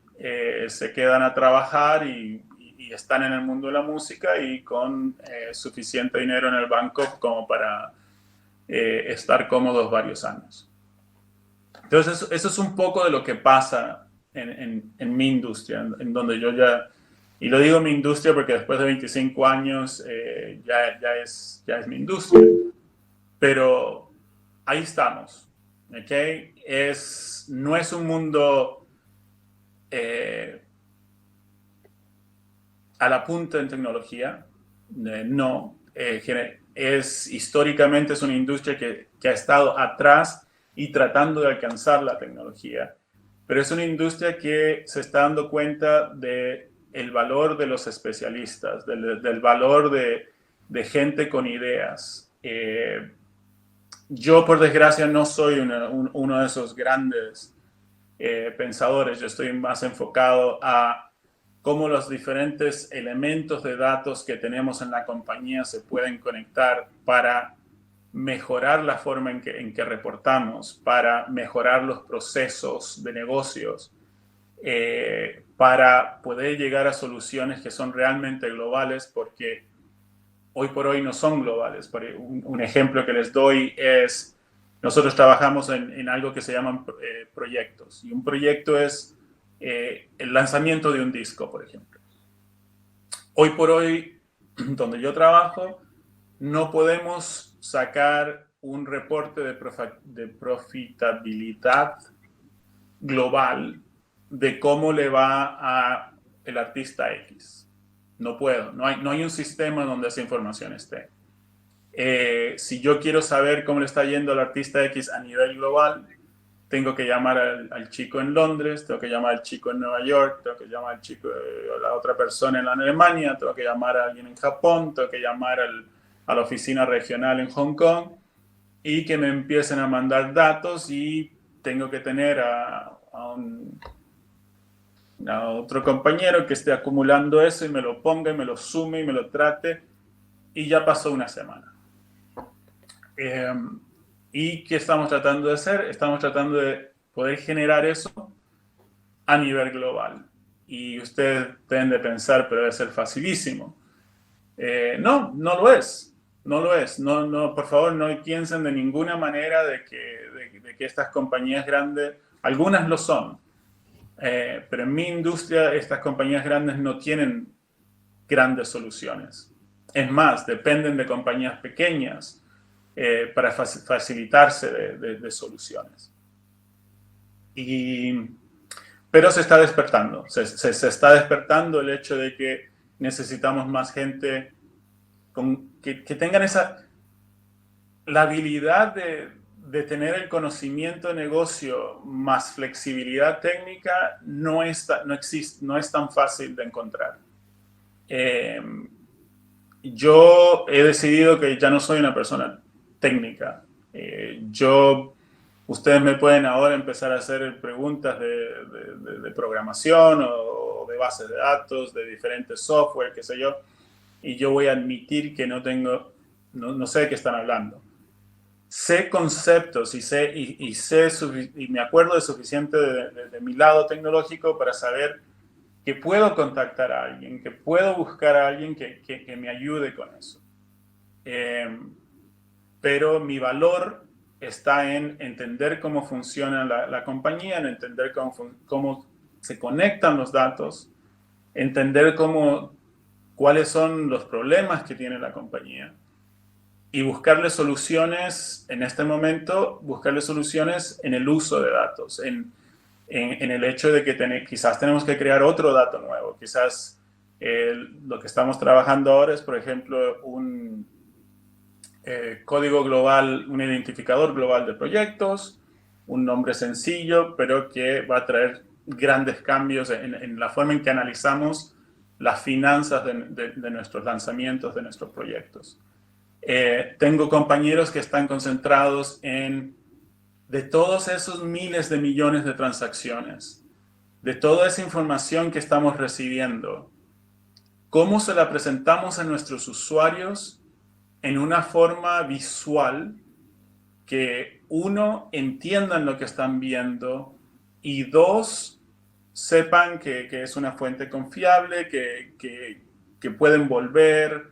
se quedan a trabajar y están en el mundo de la música y con suficiente dinero en el banco como para estar cómodos varios años. Entonces, eso es un poco de lo que pasa en mi industria, en donde yo ya, y lo digo mi industria porque después de 25 años ya es mi industria, pero ahí estamos, ¿ok? No es un mundo a la punta en tecnología, no. Históricamente es una industria que ha estado atrás y tratando de alcanzar la tecnología, pero es una industria que se está dando cuenta del valor de los especialistas, del valor de gente con ideas. Yo, por desgracia, no soy uno de esos grandes pensadores. Yo estoy más enfocado a cómo los diferentes elementos de datos que tenemos en la compañía se pueden conectar para mejorar la forma en que reportamos, para mejorar los procesos de negocios, para poder llegar a soluciones que son realmente globales, porque hoy por hoy no son globales. Un ejemplo que les doy es, nosotros trabajamos en algo que se llaman proyectos, y un proyecto es el lanzamiento de un disco, por ejemplo. Hoy por hoy, donde yo trabajo, no podemos sacar un reporte de profitabilidad global de cómo le va a el artista X. No puedo, no hay un sistema donde esa información esté. Si yo quiero saber cómo le está yendo al artista X a nivel global, tengo que llamar al chico en Londres, tengo que llamar al chico en Nueva York, tengo que llamar al chico, a la otra persona en Alemania, tengo que llamar a alguien en Japón, tengo que llamar a la oficina regional en Hong Kong, y que me empiecen a mandar datos, y tengo que tener a otro compañero que esté acumulando eso y me lo ponga y me lo sume y me lo trate, y ya pasó una semana. ¿Y qué estamos tratando de hacer? Estamos tratando de poder generar eso a nivel global. Y ustedes deben de pensar, pero debe ser facilísimo. No lo es. No lo es. No, por favor, no piensen de ninguna manera de que estas compañías grandes, algunas lo son, pero en mi industria estas compañías grandes no tienen grandes soluciones. Es más, dependen de compañías pequeñas para facilitarse de soluciones. Pero se está despertando. Se está despertando el hecho de que necesitamos más gente que tengan la habilidad de tener el conocimiento de negocio más flexibilidad técnica. No es tan fácil de encontrar. Yo he decidido que ya no soy una persona técnica. Ustedes me pueden ahora empezar a hacer preguntas de programación o de bases de datos, de diferentes software, qué sé yo, y yo voy a admitir que no sé de qué están hablando. Sé conceptos y me acuerdo de suficiente de mi lado tecnológico para saber que puedo contactar a alguien, que puedo buscar a alguien que me ayude con eso. Pero mi valor está en entender cómo funciona la compañía, en entender cómo se conectan los datos, entender cuáles son los problemas que tiene la compañía, y buscarle soluciones en este momento, buscarle soluciones en el uso de datos, en el hecho de que quizás tenemos que crear otro dato nuevo. Quizás lo que estamos trabajando ahora es, por ejemplo, un código global, un identificador global de proyectos, un nombre sencillo, pero que va a traer grandes cambios en la forma en que analizamos las finanzas de nuestros lanzamientos, de nuestros proyectos. Tengo compañeros que están concentrados de todos esos miles de millones de transacciones, de toda esa información que estamos recibiendo, cómo se la presentamos a nuestros usuarios en una forma visual que, uno, entiendan lo que están viendo, y dos, sepan que es una fuente confiable, que pueden volver,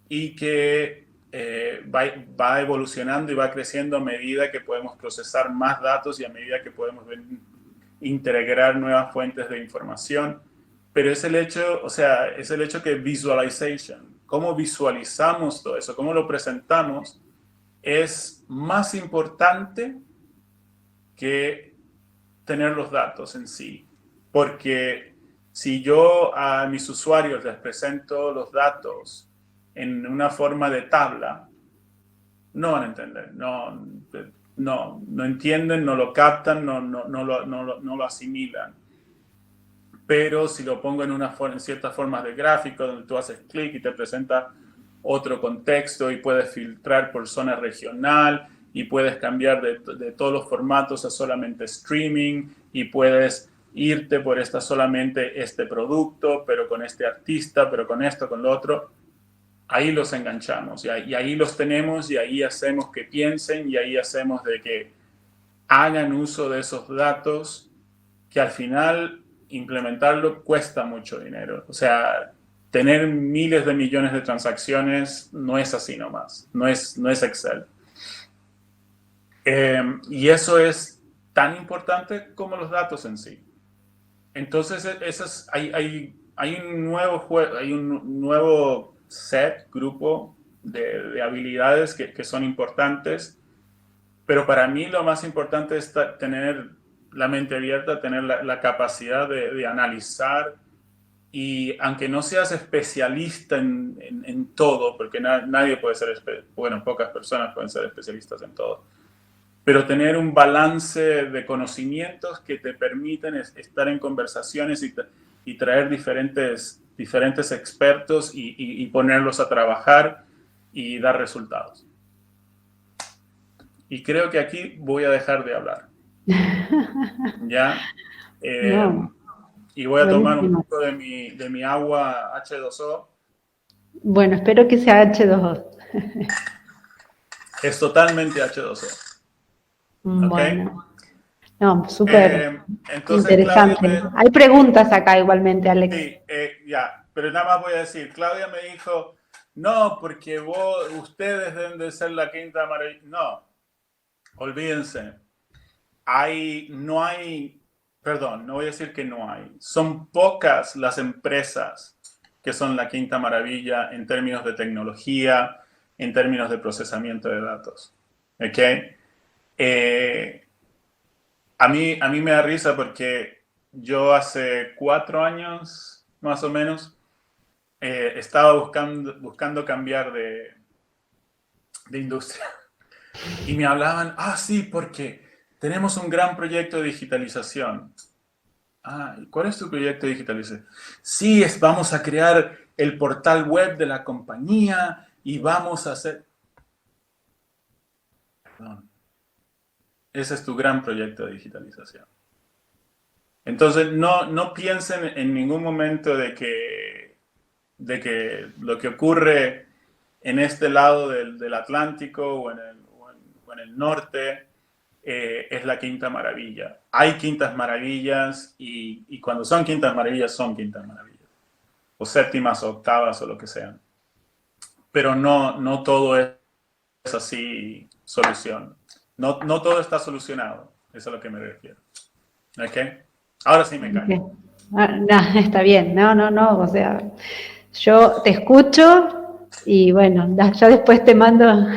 y que va evolucionando y va creciendo a medida que podemos procesar más datos y a medida que podemos integrar nuevas fuentes de información, pero es el hecho, o sea, es el hecho que visualization, cómo visualizamos todo eso, cómo lo presentamos, es más importante que tener los datos en sí. Porque si yo a mis usuarios les presento los datos en una forma de tabla, no van a entender, no entienden, no lo captan, no lo asimilan. Pero si lo pongo en ciertas formas de gráfico, donde tú haces clic y te presenta otro contexto y puedes filtrar por zona regional y puedes cambiar de todos los formatos a solamente streaming y puedes irte por solamente este producto, pero con este artista, pero con esto, con lo otro. Ahí los enganchamos y ahí los tenemos y ahí hacemos que piensen y ahí hacemos de que hagan uso de esos datos, que al final implementarlo cuesta mucho dinero. O sea, tener miles de millones de transacciones no es así nomás, no es Excel. Y eso es tan importante como los datos en sí. Entonces, hay un nuevo grupo de habilidades que son importantes, pero para mí lo más importante es tener la mente abierta, tener la capacidad de analizar, y aunque no seas especialista en todo, porque nadie puede ser, bueno, pocas personas pueden ser especialistas en todo, pero tener un balance de conocimientos que te permiten estar en conversaciones y traer diferentes expertos y ponerlos a trabajar y dar resultados. Y creo que aquí voy a dejar de hablar. ¿Ya? No. Y voy a tomar un Buenísimo. poco de mi agua H2O. Bueno, espero que sea H2O. Es totalmente H2O. Bueno. ¿Ok? No, súper Entonces, interesante. Claudia Hay preguntas acá igualmente, Alex. sí, ya, pero nada más voy a decir, Claudia me dijo, no, porque ustedes deben de ser la quinta maravilla. No, olvídense. No voy a decir que no hay. Son pocas las empresas que son la quinta maravilla en términos de tecnología, en términos de procesamiento de datos. ¿Ok? A mí me da risa porque yo hace 4 años, más o menos, estaba buscando cambiar de industria. Y me hablaban, sí, porque tenemos un gran proyecto de digitalización. ¿Y cuál es tu proyecto de digitalización? Sí, vamos a crear el portal web de la compañía y vamos a hacer... Perdón. Ese es tu gran proyecto de digitalización. Entonces, no piensen en ningún momento de que lo que ocurre en este lado del Atlántico o en el norte es la quinta maravilla. Hay quintas maravillas y cuando son quintas maravillas, son quintas maravillas. O séptimas o octavas o lo que sean. Pero no todo es así solución. No todo está solucionado. Eso es a lo que me refiero. ¿Ok? Ahora sí me callo. No, está bien. No. O sea, yo te escucho y bueno, ya después te mando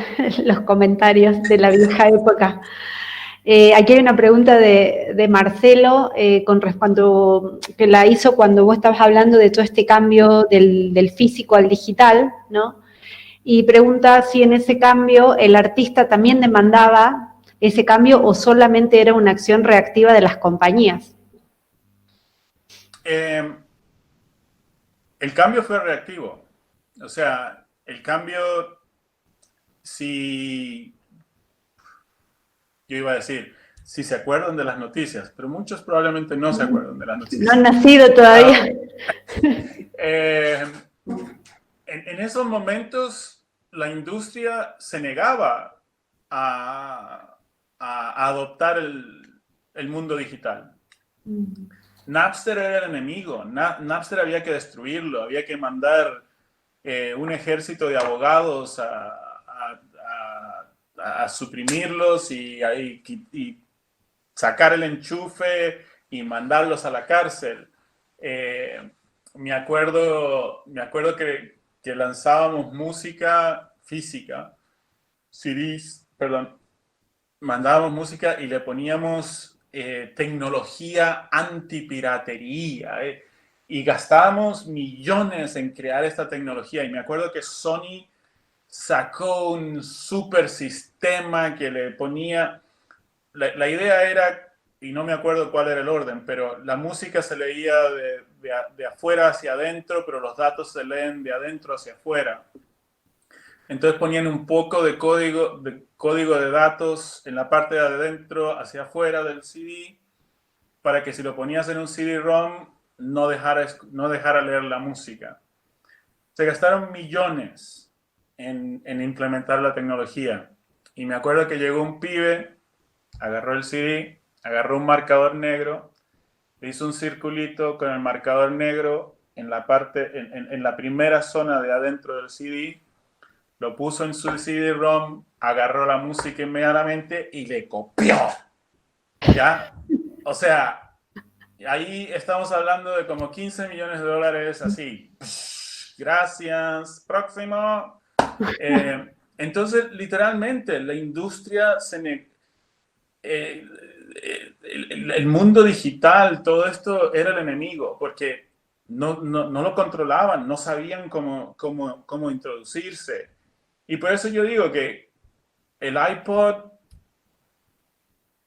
los comentarios de la vieja época. Aquí hay una pregunta de Marcelo con respecto que la hizo cuando vos estabas hablando de todo este cambio del físico al digital, ¿no? Y pregunta si en ese cambio el artista también demandaba ese cambio o solamente era una acción reactiva de las compañías. El cambio fue reactivo. O sea, el cambio, si yo iba a decir, si se acuerdan de las noticias, pero muchos probablemente no se acuerdan de las noticias. No han nacido todavía. En esos momentos, la industria se negaba a adoptar el mundo digital. Napster era el enemigo. Napster había que destruirlo, había que mandar un ejército de abogados a suprimirlos y sacar el enchufe y mandarlos a la cárcel. Me acuerdo que lanzábamos música física, CDs, perdón, mandábamos música y le poníamos tecnología antipiratería, y gastábamos millones en crear esta tecnología. Y me acuerdo que Sony sacó un super sistema que le ponía... La idea era, y no me acuerdo cuál era el orden, pero la música se leía de afuera hacia adentro, pero los datos se leen de adentro hacia afuera. Entonces ponían un poco de código de datos en la parte de adentro hacia afuera del CD, para que si lo ponías en un CD-ROM no dejara leer la música. Se gastaron millones en implementar la tecnología. Y me acuerdo que llegó un pibe, agarró el CD, agarró un marcador negro, le hizo un circulito con el marcador negro en la primera zona de adentro del CD, lo puso en su CD-ROM, agarró la música inmediatamente y le copió. ¿Ya? O sea, ahí estamos hablando de como 15 millones de dólares así. Gracias, próximo. Entonces, literalmente, la industria el mundo digital, todo esto era el enemigo, porque no lo controlaban, no sabían cómo introducirse. Y por eso yo digo que el iPod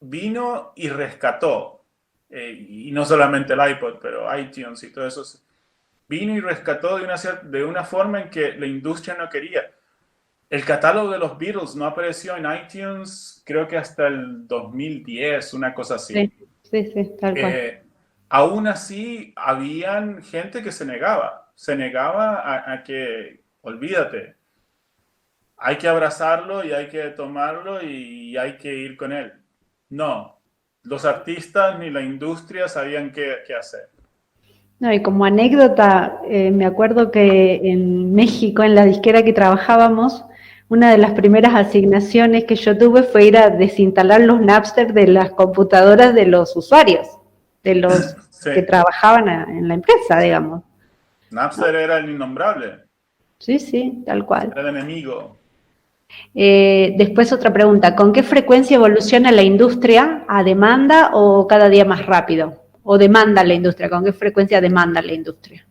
vino y rescató, y no solamente el iPod, pero iTunes y todo eso, vino y rescató de una forma en que la industria no quería. El catálogo de los Beatles no apareció en iTunes, creo que hasta el 2010, una cosa así. Sí, tal cual. Aún así, habían gente que se negaba a que, olvídate, hay que abrazarlo y hay que tomarlo y hay que ir con él. No, los artistas ni la industria sabían qué hacer. No, y como anécdota, me acuerdo que en México, en la disquera que trabajábamos, una de las primeras asignaciones que yo tuve fue ir a desinstalar los Napster de las computadoras de los usuarios, de los Sí. que trabajaban en la empresa, digamos. Napster era el innombrable. Sí, tal cual. Era el enemigo. Después otra pregunta, ¿con qué frecuencia evoluciona la industria? ¿A demanda o cada día más rápido? ¿O demanda la industria? ¿Con qué frecuencia demanda la industria?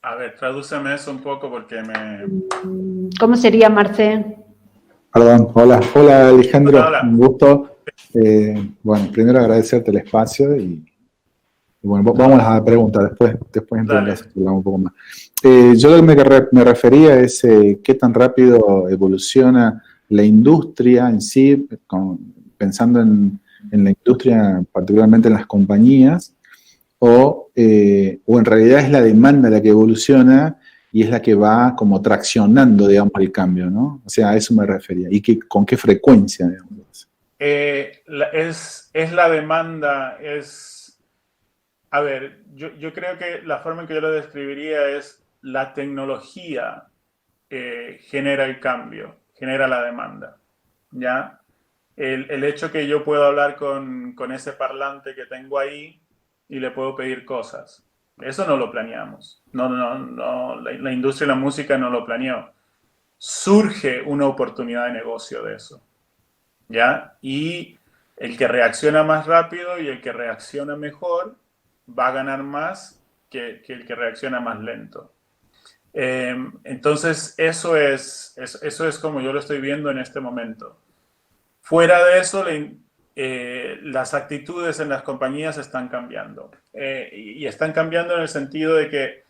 A ver, tradúceme eso un poco porque ¿Cómo sería, Marce? Perdón, hola Alejandro, Hola. un gusto. Bueno, primero agradecerte el espacio y bueno, vamos a la pregunta, después entonces hablamos un poco más. Yo lo que me refería es qué tan rápido evoluciona la industria en sí, pensando en la industria, particularmente en las compañías, o en realidad es la demanda la que evoluciona y es la que va como traccionando, digamos, el cambio, ¿no? O sea, a eso me refería. ¿Y con qué frecuencia, digamos? Es la demanda, A ver, yo creo que la forma en que yo lo describiría es la tecnología genera el cambio, genera la demanda, ¿ya? El hecho que yo puedo hablar con ese parlante que tengo ahí y le puedo pedir cosas. Eso no lo planeamos. No, la industria de la música no lo planeó. Surge una oportunidad de negocio de eso, ¿ya? Y el que reacciona más rápido y el que reacciona mejor va a ganar más que el que reacciona más lento. Entonces, eso es como yo lo estoy viendo en este momento. Fuera de eso, las actitudes en las compañías están cambiando. Y están cambiando en el sentido de que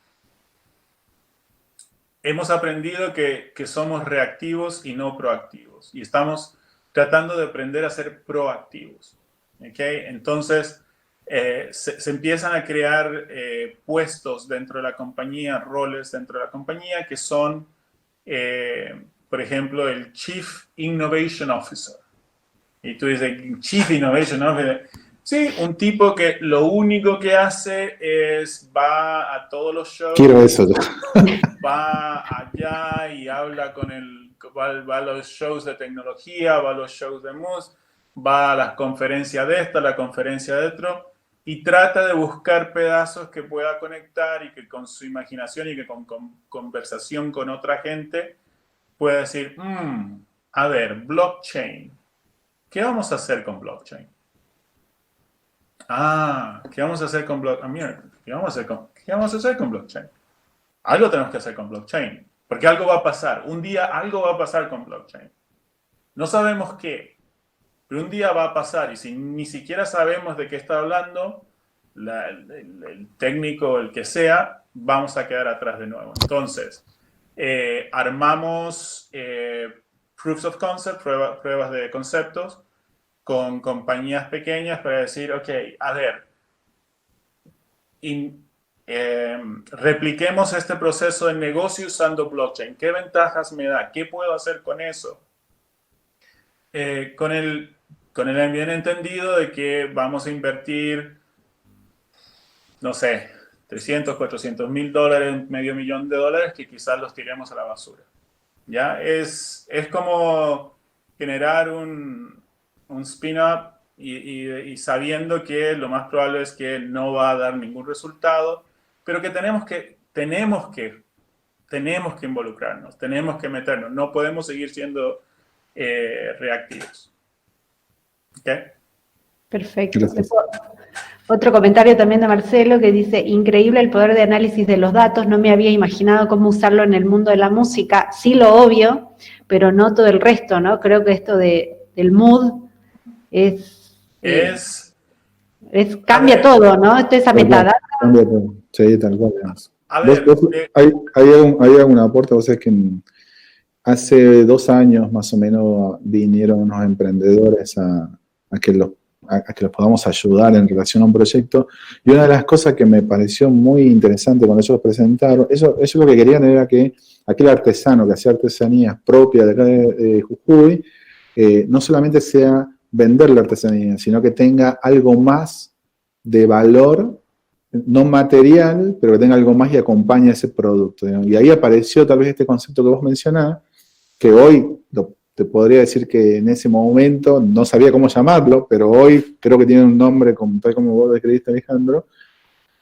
hemos aprendido que somos reactivos y no proactivos. Y estamos tratando de aprender a ser proactivos. ¿Okay? Entonces, se empiezan a crear puestos dentro de la compañía, roles dentro de la compañía que son, por ejemplo, el Chief Innovation Officer. Y tú dices, Chief Innovation Officer. Sí, un tipo que lo único que hace es va a todos los shows. Quiero eso. Va allá y habla va a los shows de tecnología, va a los shows de música, va a las conferencias de esta, la conferencia de otro, y trata de buscar pedazos que pueda conectar y que con su imaginación y que con conversación con otra gente pueda decir, a ver, blockchain. ¿Qué vamos a hacer con blockchain? ¿Qué vamos a hacer con blockchain? ¿Qué vamos a hacer con blockchain? Algo tenemos que hacer con blockchain, porque algo va a pasar. Un día algo va a pasar con blockchain. No sabemos qué, pero un día va a pasar y si ni siquiera sabemos de qué está hablando, el técnico, el que sea, vamos a quedar atrás de nuevo. Entonces, armamos proofs of concept, pruebas de conceptos, con compañías pequeñas para decir, ok, a ver, repliquemos este proceso de negocio usando blockchain. ¿Qué ventajas me da? ¿Qué puedo hacer con eso? Con el bien entendido de que vamos a invertir, no sé, 300, 400 mil dólares, medio millón de dólares, que quizás los tiremos a la basura. ¿Ya? Es como generar un spin-up y sabiendo que lo más probable es que no va a dar ningún resultado, pero que tenemos que involucrarnos, tenemos que meternos, no podemos seguir siendo reactivos. ¿Ok? Perfecto. Gracias. Otro comentario también de Marcelo que dice, increíble el poder de análisis de los datos, no me había imaginado cómo usarlo en el mundo de la música, sí lo obvio, pero no todo el resto, ¿no? Creo que esto del mood cambia todo, ¿no? Esa metadata. Cambia todo. Sí, tal cual. A ver, ¿Hay algún aporte? Vos sabés que hace 2 años más o menos vinieron unos emprendedores a que los podamos ayudar en relación a un proyecto, y una de las cosas que me pareció muy interesante cuando ellos presentaron, ellos lo que querían era que aquel artesano que hacía artesanías propias de acá de Jujuy, no solamente sea vender la artesanía, sino que tenga algo más de valor, no material, pero que tenga algo más y acompañe ese producto, digamos. Y ahí apareció tal vez este concepto que vos mencionás, que hoy te podría decir que en ese momento no sabía cómo llamarlo, pero hoy creo que tiene un nombre tal como vos describiste, Alejandro,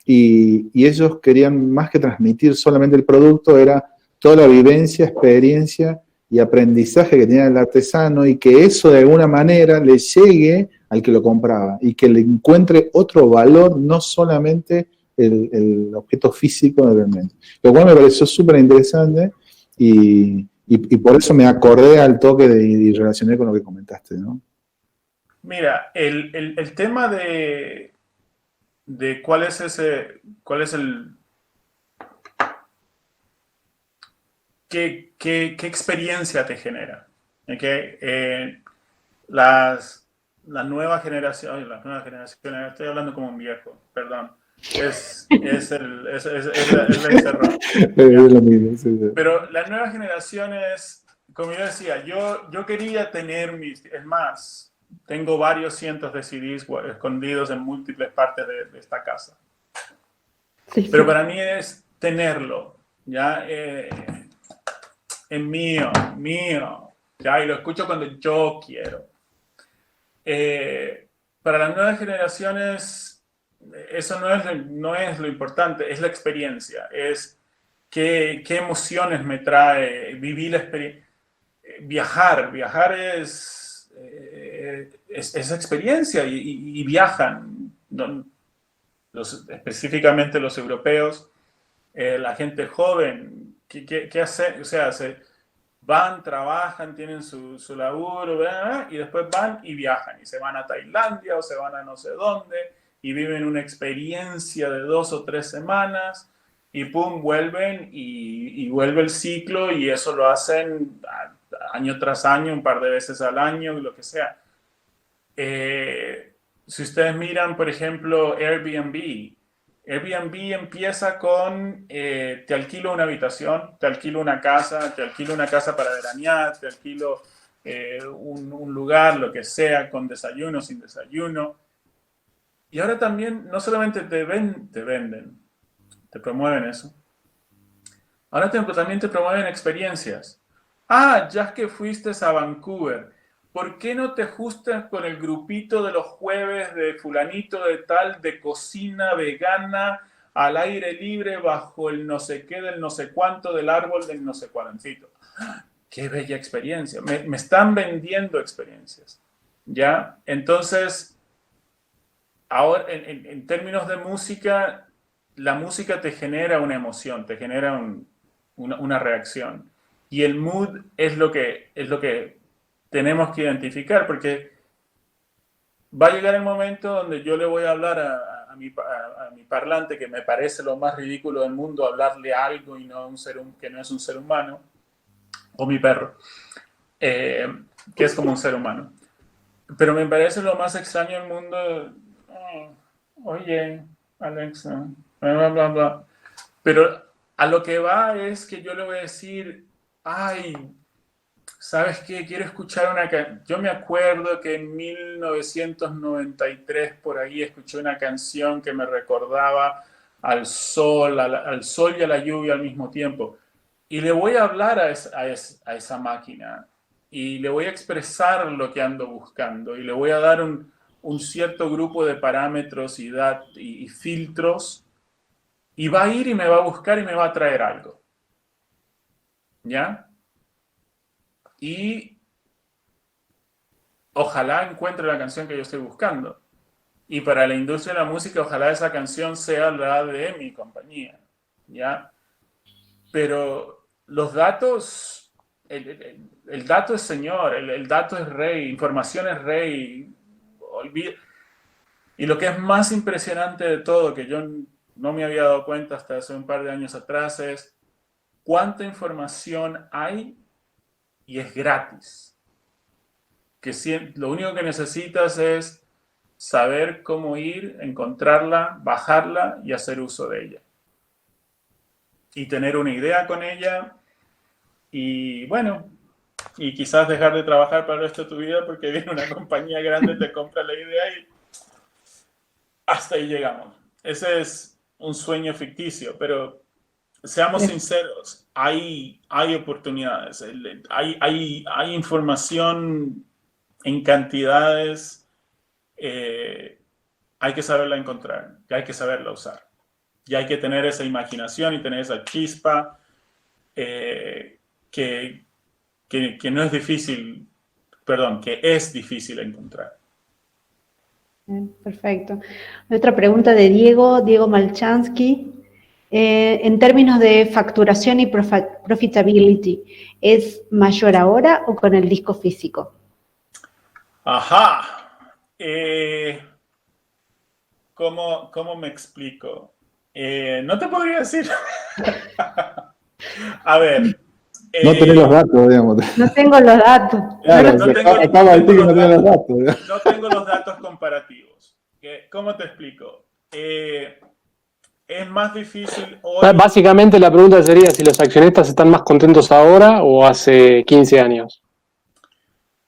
y ellos querían más que transmitir solamente el producto, era toda la vivencia, experiencia y aprendizaje que tenía el artesano, y que eso de alguna manera le llegue al que lo compraba y que le encuentre otro valor, no solamente el objeto físico del elemento. Lo cual me pareció súper interesante y por eso me acordé al toque y relacioné con lo que comentaste, ¿no? Mira, el tema de cuál es qué experiencia te genera. ¿Okay? Las nuevas generaciones, estoy hablando como un viejo, perdón. Es la encerrona. Es lo mismo, sí. Pero las nuevas generaciones, como yo decía, yo quería tener es más, tengo varios cientos de CDs escondidos en múltiples partes de esta casa. Sí. Pero para mí es tenerlo, ¿ya? En mío, ¿ya? Y lo escucho cuando yo quiero. Para las nuevas generaciones, eso no es lo importante, es la experiencia, es qué emociones me trae vivir la experiencia. Viajar es experiencia y viajan, específicamente los europeos, la gente joven, ¿qué hacen? O sea, van, trabajan, tienen su laburo, ¿verdad? Y después van y viajan, y se van a Tailandia o se van a no sé dónde, y viven una experiencia de 2 o 3 semanas, y pum, vuelven, y vuelve el ciclo, y eso lo hacen año tras año, un par de veces al año, lo que sea. Si ustedes miran, por ejemplo, Airbnb empieza con te alquilo una habitación, te alquilo una casa para veranear, te alquilo un lugar, lo que sea, con desayuno, sin desayuno. Y ahora también, no solamente te venden, te promueven eso. Ahora también te promueven experiencias. Ya que fuiste a Vancouver, ¿por qué no te ajustas con el grupito de los jueves de fulanito de tal, de cocina vegana, al aire libre, bajo el no sé qué, del no sé cuánto, del árbol del no sé cuáncito? ¡Qué bella experiencia! Me están vendiendo experiencias, ¿ya? Entonces, ahora, en términos de música, la música te genera una emoción, te genera una reacción. Y el mood es lo que tenemos que identificar, porque va a llegar el momento donde yo le voy a hablar a mi parlante, que me parece lo más ridículo del mundo, hablarle a algo y no a que no es un ser humano, o mi perro, que es como un ser humano. Pero me parece lo más extraño del mundo. Oye, Alexa, bla, bla, bla, bla. Pero a lo que va es que yo le voy a decir, ay, ¿sabes qué? Quiero escuchar una canción. Yo me acuerdo que en 1993 por ahí escuché una canción que me recordaba al sol, al sol y a la lluvia al mismo tiempo. Y le voy a hablar a esa máquina y le voy a expresar lo que ando buscando y le voy a dar un cierto grupo de parámetros y filtros, y va a ir y me va a buscar y me va a traer algo. ¿Ya? Y ojalá encuentre la canción que yo estoy buscando. Y para la industria de la música, ojalá esa canción sea la de mi compañía. ¿Ya? Pero los datos, el dato es señor, el dato es rey, información es rey. Y lo que es más impresionante de todo, que yo no me había dado cuenta hasta hace un par de años atrás, es cuánta información hay y es gratis. Que lo único que necesitas es saber cómo ir, encontrarla, bajarla y hacer uso de ella. Y tener una idea con ella y bueno, y quizás dejar de trabajar para el resto de tu vida porque viene una compañía grande, te compra la idea y hasta ahí llegamos. Ese es un sueño ficticio, pero seamos sinceros, hay oportunidades, hay información en cantidades, hay que saberla encontrar, hay que saberla usar. Y hay que tener esa imaginación y tener esa chispa que no es difícil, perdón, que es difícil encontrar. Perfecto. Otra pregunta de Diego Malchansky. En términos de facturación y profitability, ¿es mayor ahora o con el disco físico? Ajá. ¿Cómo me explico? No te podría decir. A ver. No tenés los datos, digamos. No tengo los datos. Claro, no tengo los datos comparativos. ¿Cómo te explico? Es más difícil hoy. Básicamente la pregunta sería si los accionistas están más contentos ahora o hace 15 años.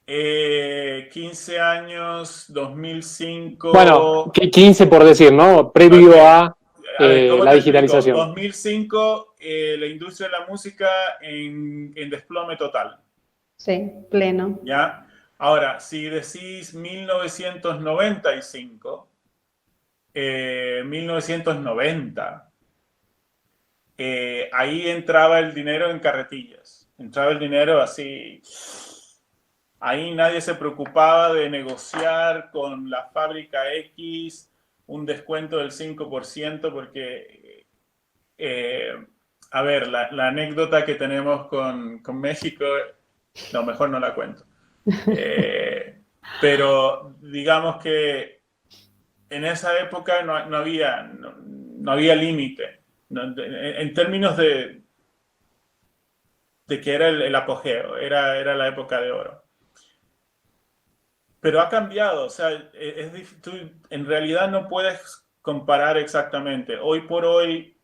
15 años, 2005. Bueno, 15 por decir, ¿no? Previo a la digitalización. 2005, la industria de la música en desplome total. Sí, pleno. ¿Ya? Ahora, si decís 1995, 1990, ahí entraba el dinero en carretillas. Entraba el dinero así. Ahí nadie se preocupaba de negociar con la fábrica X un descuento del 5% porque, a ver, la anécdota que tenemos con México, no, mejor no la cuento. Pero digamos que en esa época no había límite. En términos de que era el apogeo, era la época de oro. Pero ha cambiado, o sea, tú en realidad no puedes comparar exactamente. Hoy por hoy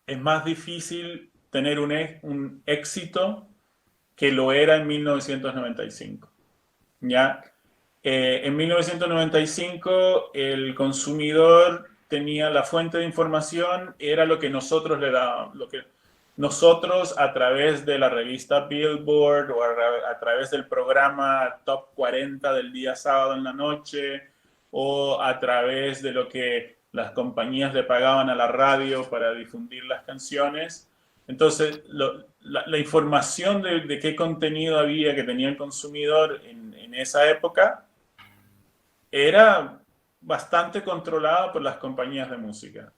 es más difícil tener un éxito que lo era en 1995. ¿Ya? En 1995 el consumidor tenía la fuente de información, era lo que nosotros le dábamos, nosotros a través de la revista Billboard o a través del programa Top 40 del día sábado en la noche o a través de lo que las compañías le pagaban a la radio para difundir las canciones. Entonces, la información de qué contenido había que tenía el consumidor en esa época era bastante controlada por las compañías de música.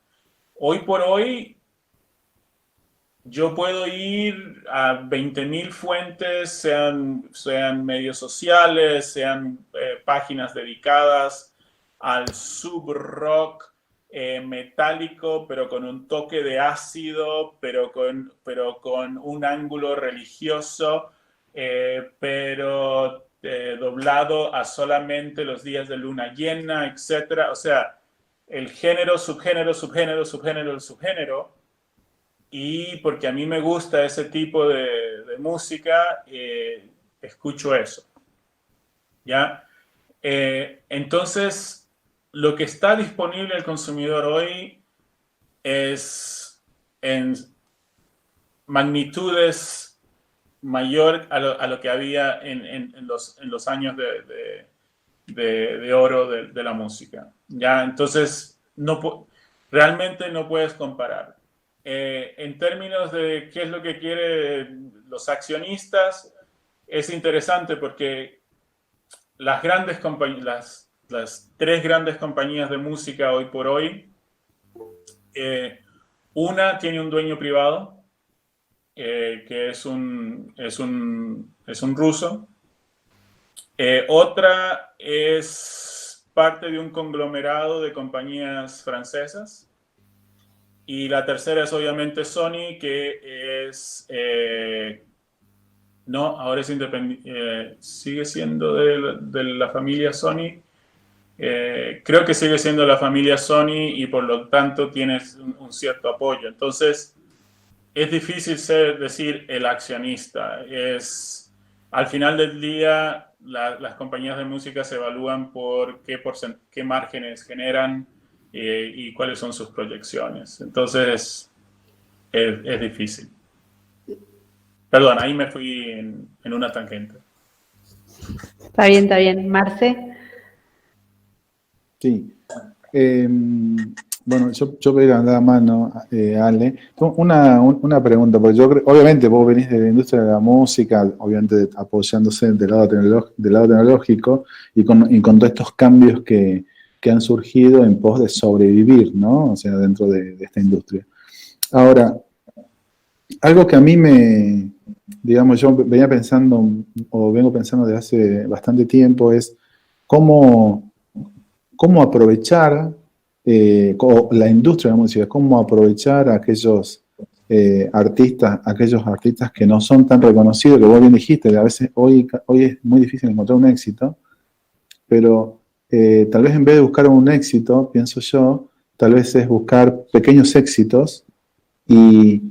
Hoy por hoy, yo puedo ir a 20.000 fuentes, sean medios sociales, sean páginas dedicadas al sub-rock metálico, pero con un toque de ácido, pero con un ángulo religioso, pero doblado a solamente los días de luna llena, etc. O sea, el género, subgénero, subgénero, subgénero, el subgénero. Y porque a mí me gusta ese tipo de música, escucho eso. ¿Ya? Entonces, lo que está disponible al consumidor hoy es en magnitudes mayor a lo que había en los años de oro de la música. ¿Ya? Entonces, realmente no puedes comparar. En términos de qué es lo que quieren los accionistas, es interesante porque las tres grandes compañías de música hoy por hoy, una tiene un dueño privado, que es un ruso. Otra es parte de un conglomerado de compañías francesas. Y la tercera es obviamente Sony, que es... no, ahora es independiente. Sigue siendo de la familia Sony. Creo que sigue siendo la familia Sony y por lo tanto tienes un cierto apoyo. Entonces, es difícil decir el accionista. Al final del día, las compañías de música se evalúan por qué márgenes generan y cuáles son sus proyecciones. Entonces, es difícil. Perdón, ahí me fui en una tangente. Está bien, está bien. Marce. Sí. Bueno, yo pedí la mano, Ale. Una pregunta, porque obviamente vos venís de la industria de la música, obviamente apoyándose del lado tecnológico y con todos estos cambios que han surgido en pos de sobrevivir, ¿no? O sea, dentro de esta industria. Ahora, algo que a mí digamos, yo vengo pensando desde hace bastante tiempo es cómo aprovechar la industria de la música, cómo aprovechar a aquellos artistas que no son tan reconocidos, que vos bien dijiste, que a veces hoy es muy difícil encontrar un éxito, pero tal vez en vez de buscar un éxito, pienso yo, tal vez es buscar pequeños éxitos y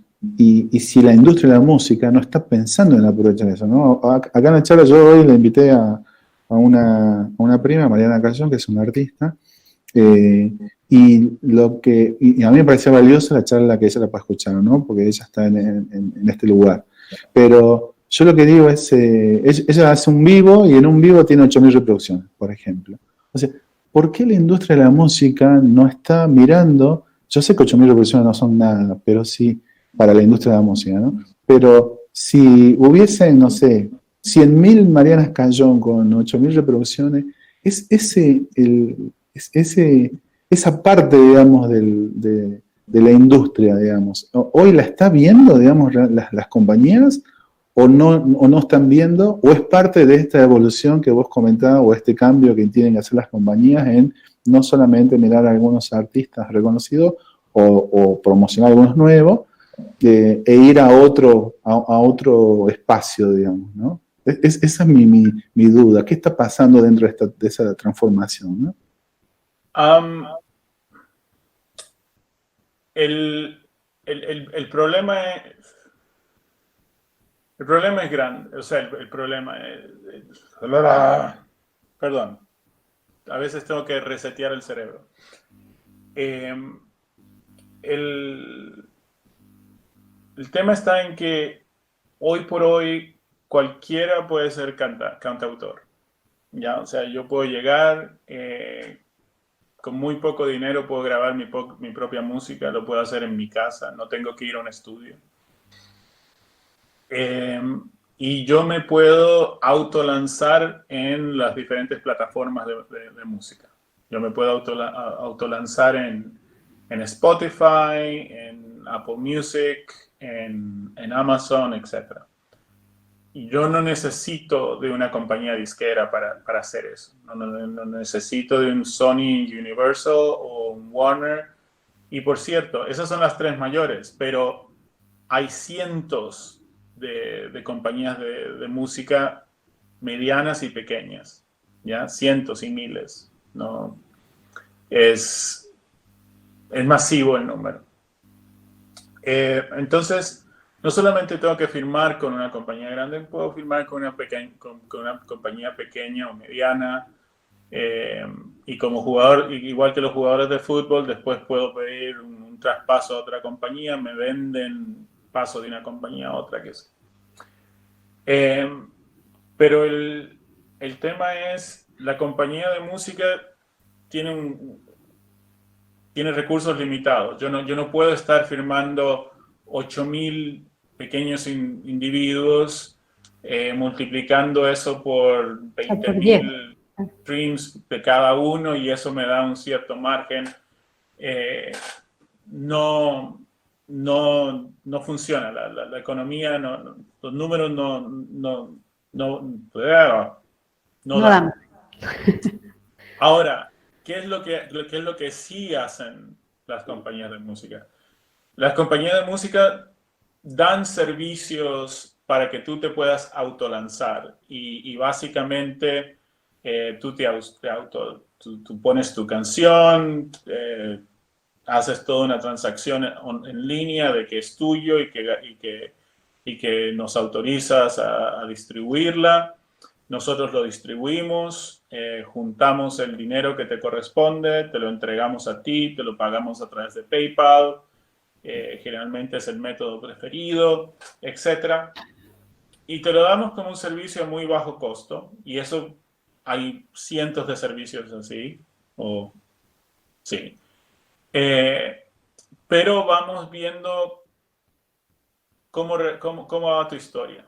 si la industria de la música no está pensando en aprovechar eso, ¿no? Acá en la charla yo hoy le invité a una prima, Mariana Cayón, que es una artista, y a mí me parecía valiosa la charla que ella la para escuchar, ¿no? Porque ella está en este lugar. Pero yo lo que digo es, ella hace un vivo y en un vivo tiene 8.000 reproducciones, por ejemplo. O sea, ¿por qué la industria de la música no está mirando? Yo sé que 8.000 reproducciones no son nada, pero sí para la industria de la música, ¿no? Pero si hubiesen, no sé, 100.000 Marianas Cayón con 8.000 reproducciones, es esa parte, digamos, de la industria, digamos. ¿Hoy la está viendo, digamos, las compañías o no están viendo? ¿O es parte de esta evolución que vos comentabas o este cambio que tienen que hacer las compañías en no solamente mirar a algunos artistas reconocidos o promocionar algunos nuevos, e ir a otro espacio, digamos, ¿no? Esa es mi duda. ¿Qué está pasando dentro de esa transformación, ¿no? El problema es grande. O sea, el problema es... Perdón. A veces tengo que resetear el cerebro. el tema está en que hoy por hoy cualquiera puede ser cantautor. ¿Ya? O sea, yo puedo llegar, con muy poco dinero puedo grabar mi propia música, lo puedo hacer en mi casa, no tengo que ir a un estudio. Y yo me puedo autolanzar en las diferentes plataformas de música. Yo me puedo autolanzar en Spotify, en Apple Music, en Amazon, etc. Y yo no necesito de una compañía disquera para hacer eso. No necesito de un Sony Universal o un Warner. Y por cierto, esas son las tres mayores, pero hay cientos de compañías de música medianas y pequeñas, ¿ya? Cientos y miles, ¿no? Es masivo el número. Entonces, no solamente tengo que firmar con una compañía grande, puedo firmar con una compañía pequeña o mediana. Y como jugador, igual que los jugadores de fútbol, después puedo pedir un traspaso a otra compañía, me venden paso de una compañía a otra, que sé. Pero el tema es, la compañía de música tiene recursos limitados. Yo no puedo estar firmando 8.000 pequeños individuos, multiplicando eso por 20.000 streams de cada uno, y eso me da un cierto margen. No funciona. La economía, los números no dan. Ahora, ¿qué es lo que sí hacen las compañías de música? Las compañías de música dan servicios para que tú te puedas autolanzar y básicamente tú pones tu canción, haces toda una transacción en línea de que es tuyo y que nos autorizas a distribuirla. Nosotros lo distribuimos, juntamos el dinero que te corresponde, te lo entregamos a ti, te lo pagamos a través de PayPal, generalmente es el método preferido, etc. Y te lo damos como un servicio a muy bajo costo, y eso hay cientos de servicios así, sí. Pero vamos viendo cómo va tu historia,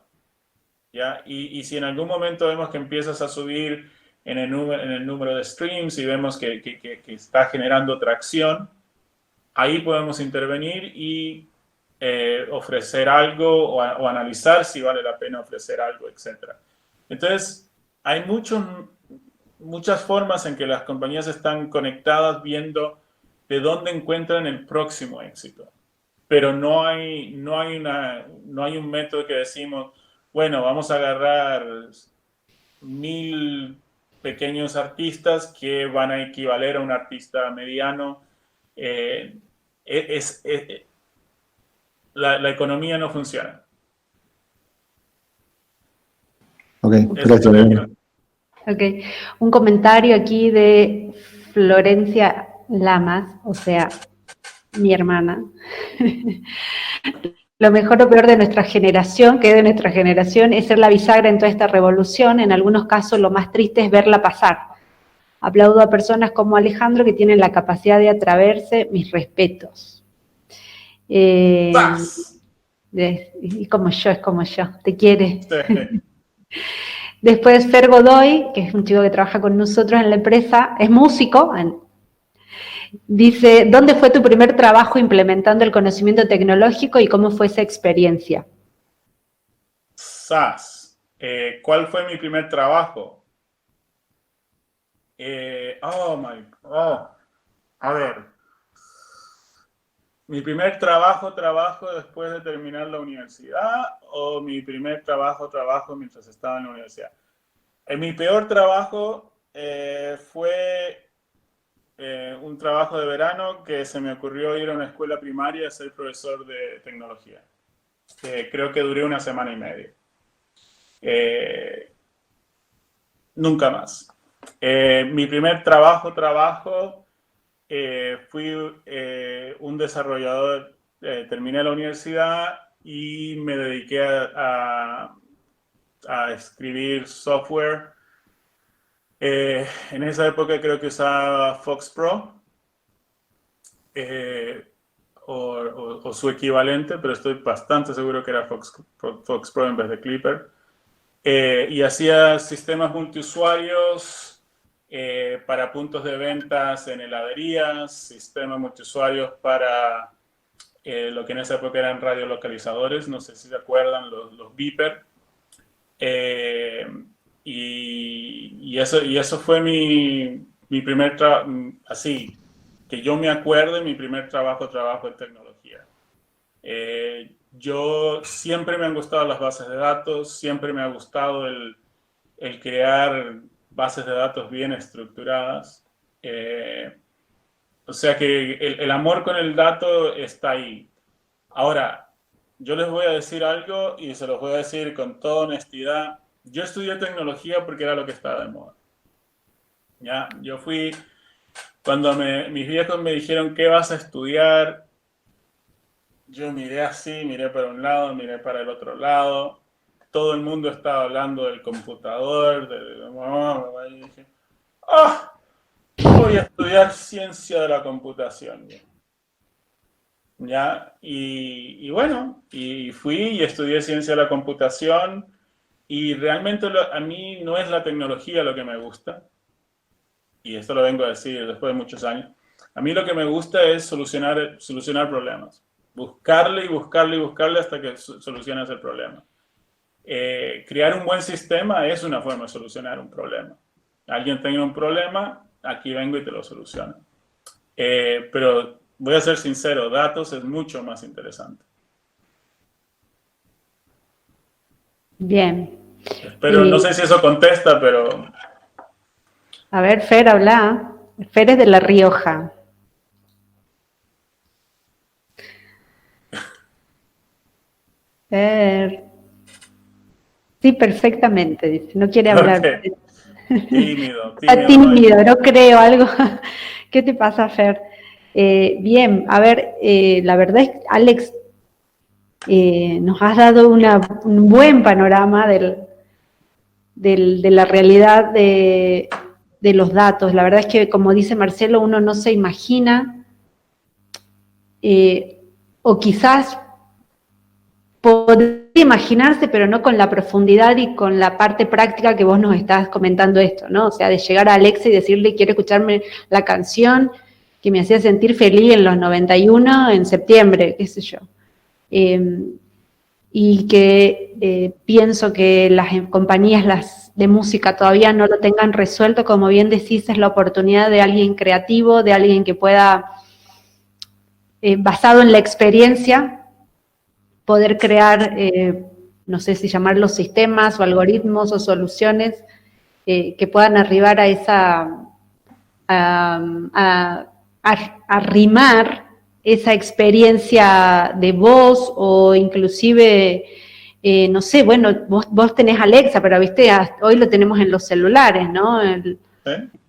¿ya? Y si en algún momento vemos que empiezas a subir en el número de streams y vemos que está generando tracción, ahí podemos intervenir y ofrecer algo o analizar si vale la pena ofrecer algo, etc. Entonces, hay muchas formas en que las compañías están conectadas viendo de dónde encuentran el próximo éxito. Pero no hay un método que decimos, bueno, vamos a agarrar 1.000 pequeños artistas que van a equivaler a un artista mediano. La economía no funciona. Ok, gracias. Ok, un comentario aquí de Florencia Lamas, o sea, mi hermana. Lo mejor o peor de nuestra generación, que es de nuestra generación, es ser la bisagra en toda esta revolución. En algunos casos lo más triste es verla pasar. Aplaudo a personas como Alejandro que tienen la capacidad de atreverse. Mis respetos. Y como yo, es como yo, te quiere. Sí. Después Fer Godoy, que es un chico que trabaja con nosotros en la empresa, es músico. Dice, ¿dónde fue tu primer trabajo implementando el conocimiento tecnológico y cómo fue esa experiencia? ¿Cuál fue mi primer trabajo? A ver. ¿Mi primer trabajo después de terminar la universidad o mi primer trabajo mientras estaba en la universidad? Mi peor trabajo fue un trabajo de verano que se me ocurrió ir a una escuela primaria a ser profesor de tecnología. Creo que duré una semana y media. Nunca más. Mi primer trabajo fui un desarrollador. Terminé la universidad y me dediqué a escribir software. En esa época creo que usaba Fox Pro o su equivalente, pero estoy bastante seguro que era Fox Pro en vez de Clipper. Y hacía sistemas multiusuarios para puntos de ventas en heladerías, sistemas multiusuarios para lo que en esa época eran radiolocalizadores, no sé si se acuerdan, los beeper. Y eso fue mi primer trabajo, así, que yo me acuerdo, mi primer trabajo en tecnología. Yo siempre me han gustado las bases de datos, siempre me ha gustado el crear bases de datos bien estructuradas. O sea que el amor con el dato está ahí. Ahora, yo les voy a decir algo y se los voy a decir con toda honestidad. Yo estudié tecnología porque era lo que estaba de moda. ¿Ya? Yo fui, cuando mis viejos me dijeron, ¿qué vas a estudiar? Yo miré así, miré para un lado, miré para el otro lado. Todo el mundo estaba hablando del computador, y dije, ¡ah! Voy a estudiar ciencia de la computación. ¿Ya? Y bueno, y fui y estudié ciencia de la computación y realmente a mí no es la tecnología lo que me gusta, y esto lo vengo a decir después de muchos años. A mí lo que me gusta es solucionar problemas. Buscarle y buscarle y buscarle hasta que soluciones el problema. Crear un buen sistema es una forma de solucionar un problema. Alguien tenga un problema, aquí vengo y te lo soluciono. Pero voy a ser sincero, datos es mucho más interesante. Bien. Pero no sé si eso contesta, pero... A ver, Fer, habla. Fer es de La Rioja. Fer. Sí, perfectamente, dice. No quiere hablar. Okay. Tímido. Está tímido, no creo, algo. ¿Qué te pasa, Fer? Bien, a ver, la verdad es que, Alex, nos has dado un buen panorama de la realidad de los datos. La verdad es que, como dice Marcelo, uno no se imagina, o quizás podría imaginarse, pero no con la profundidad y con la parte práctica que vos nos estás comentando esto, ¿no? O sea, de llegar a Alexa y decirle, quiero escucharme la canción que me hacía sentir feliz en los 91, en septiembre, qué sé yo. Y que pienso que las compañías de música todavía no lo tengan resuelto, como bien decís, es la oportunidad de alguien creativo, de alguien que pueda, basado en la experiencia, poder crear, no sé si llamarlos sistemas o algoritmos o soluciones que puedan arribar a arrimar esa experiencia de voz, o inclusive, no sé, bueno, vos tenés Alexa, pero viste, hoy lo tenemos en los celulares, ¿no? Los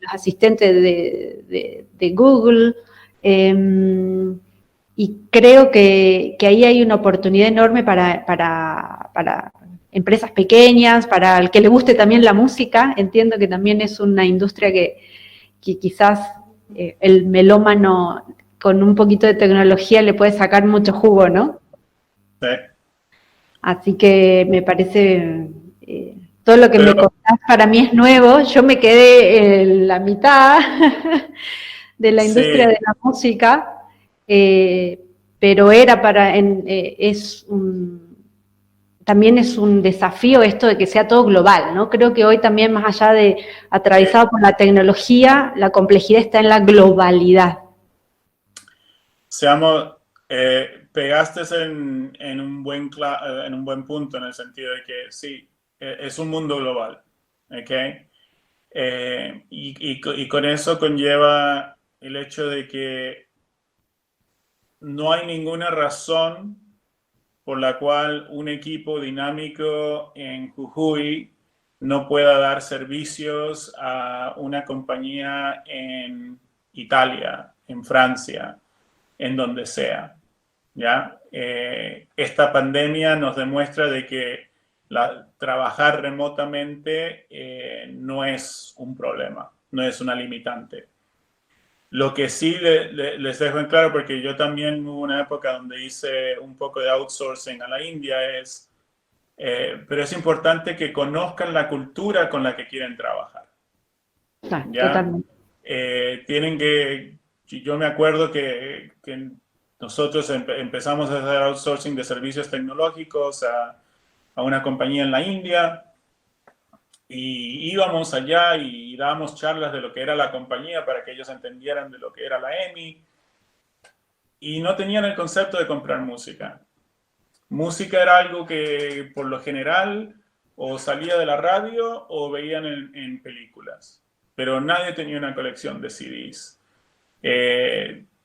asistentes de Google. Y creo que ahí hay una oportunidad enorme para empresas pequeñas, para el que le guste también la música. Entiendo que también es una industria que quizás el melómano con un poquito de tecnología le puede sacar mucho jugo, ¿no? Sí. Así que me parece, todo lo que me contás para mí es nuevo. Yo me quedé en la mitad de la industria de la música. Pero también es un desafío esto de que sea todo global, ¿no? Creo que hoy también, más allá de atravesado por la tecnología, la complejidad está en la globalidad. Pegaste en un buen punto, en el sentido de que sí, es un mundo global, ¿ok? Y con eso conlleva el hecho de que no hay ninguna razón por la cual un equipo dinámico en Jujuy no pueda dar servicios a una compañía en Italia, en Francia, en donde sea, ¿ya? esta pandemia nos demuestra de que trabajar remotamente no es un problema, no es una limitante. Lo que sí les dejo en claro, porque yo también hubo una época donde hice un poco de outsourcing a la India, pero es importante que conozcan la cultura con la que quieren trabajar. ¿Ya? Totalmente. Yo me acuerdo que nosotros empezamos a hacer outsourcing de servicios tecnológicos a una compañía en la India, y íbamos allá y dábamos charlas de lo que era la compañía para que ellos entendieran de lo que era la EMI, y no tenían el concepto de comprar música. Música era algo que por lo general o salía de la radio o veían en películas, pero nadie tenía una colección de CDs.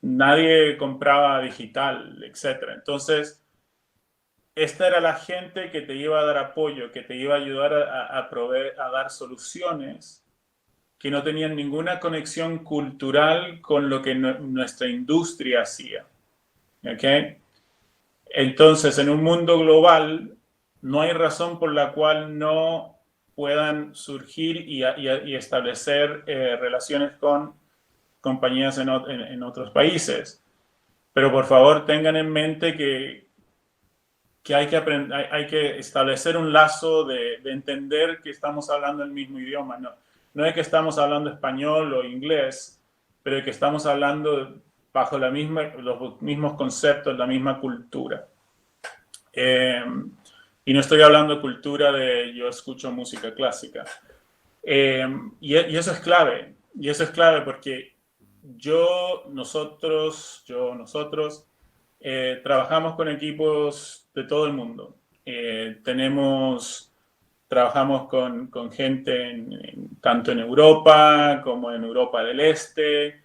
Nadie compraba digital, etc. Entonces, esta era la gente que te iba a dar apoyo, que te iba a ayudar a dar soluciones que no tenían ninguna conexión cultural con lo que nuestra industria hacía. ¿Okay? Entonces, en un mundo global, no hay razón por la cual no puedan surgir y establecer relaciones con compañías en otros países. Pero por favor tengan en mente que hay que establecer un lazo de entender que estamos hablando el mismo idioma. No es que estamos hablando español o inglés, pero que estamos hablando bajo los mismos conceptos, la misma cultura. Y no estoy hablando de cultura de yo escucho música clásica. Y eso es clave. Y eso es clave porque nosotros trabajamos con equipos de todo el mundo. Trabajamos con gente tanto en Europa como en Europa del Este,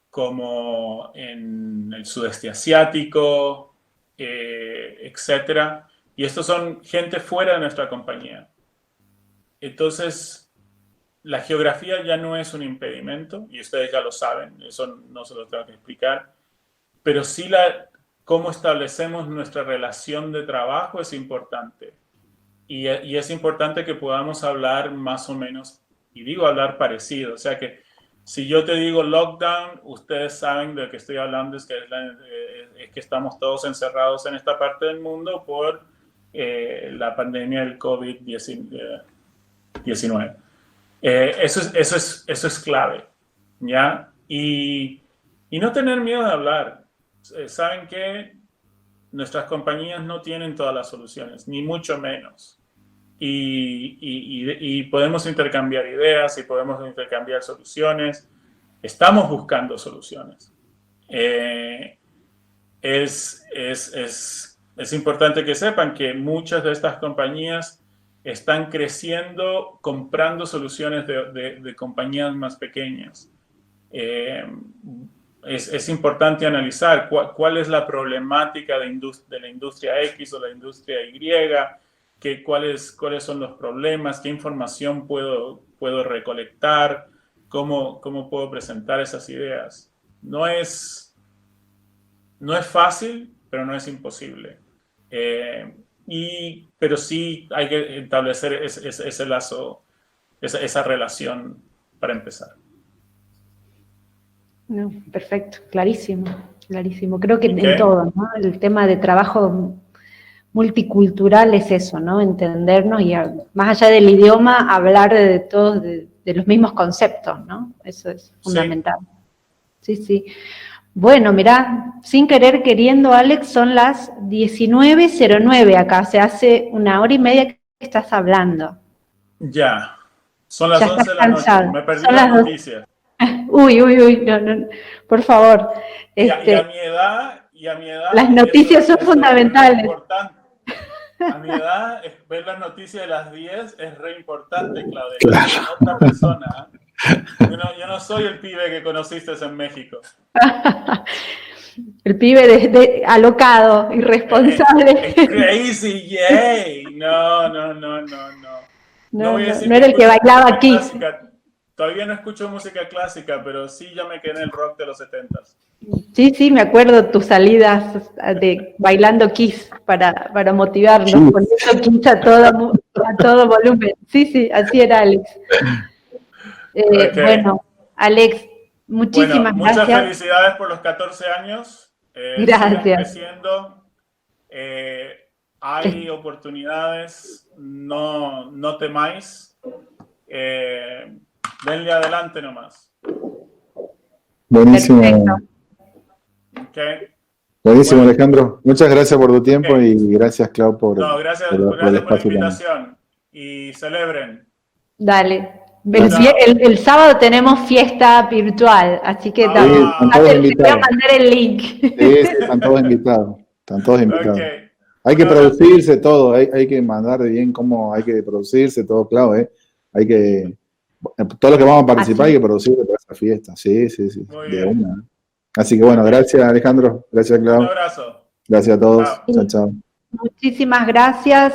como en el sudeste asiático, etc. Y estos son gente fuera de nuestra compañía. Entonces, la geografía ya no es un impedimento, y ustedes ya lo saben, eso no se lo tengo que explicar, pero sí cómo establecemos nuestra relación de trabajo es importante. Y es importante que podamos hablar más o menos, y digo hablar parecido, o sea que si yo te digo lockdown, ustedes saben de lo que estoy hablando, es que estamos todos encerrados en esta parte del mundo por la pandemia del COVID-19. Eso es clave, ¿ya? Y no tener miedo de hablar. Saben que nuestras compañías no tienen todas las soluciones, ni mucho menos. Y podemos intercambiar ideas y podemos intercambiar soluciones. Estamos buscando soluciones. Es importante que sepan que muchas de estas compañías están creciendo comprando soluciones de compañías más pequeñas. Es importante analizar cuál es la problemática de la industria X o la industria Y, cuáles son los problemas, qué información puedo recolectar, cómo puedo presentar esas ideas. No es fácil, pero no es imposible. Pero sí hay que establecer ese lazo, esa relación para empezar. No, perfecto, clarísimo. Creo que en todo, ¿no? El tema de trabajo multicultural es eso, ¿no? Entendernos y más allá del idioma, hablar de todos, de los mismos conceptos, ¿no? Eso es fundamental. Sí. Bueno, mirá, sin querer queriendo, Alex, son las 19:09 acá, se hace 1 hora y media que estás hablando. Ya, son las 11 de la cansado. Noche, me perdí las noticias. Uy, no, por favor. Y a mi edad... Las noticias son fundamentales. A mi edad, ver las noticias de las 10 es re importante, Claudia. Claro. Otra persona. Yo no soy el pibe que conociste en México. El pibe alocado, irresponsable. Crazy, yay. No. No era el que bailaba aquí. todavía no escucho música clásica, pero sí ya me quedé en el rock de los 70s. Sí, sí, me acuerdo tus salidas de bailando Kiss para motivarnos, Sí. poniendo Kiss a todo volumen. Sí, sí, así era Alex. Ok. Bueno, Alex, muchísimas Bueno, muchas gracias. felicidades por los 14 años. Gracias. Sigan creciendo. Hay oportunidades. No temáis. Denle adelante nomás. Buenísimo. Perfecto. Okay. Buenísimo, Bueno. Alejandro. Muchas gracias por tu tiempo Ok. y gracias, Clau, por, No, gracias por el por la espacio también. invitación. Y celebren. Dale. Chao. El sábado tenemos fiesta virtual, así que Sí, están todos te voy a invitados. mandar el link. Sí, están todos invitados. Están todos invitados. Ok. Hay que Un abrazo. producirse todo, hay que mandar bien cómo hay que producirse todo, claro, hay que, todo lo que vamos a participar Así. hay que producirse para esa fiesta, sí, Muy de bien. una. Así que bueno, gracias Alejandro, gracias Un Clau, abrazo. gracias a todos, Chao. chao. Muchísimas gracias.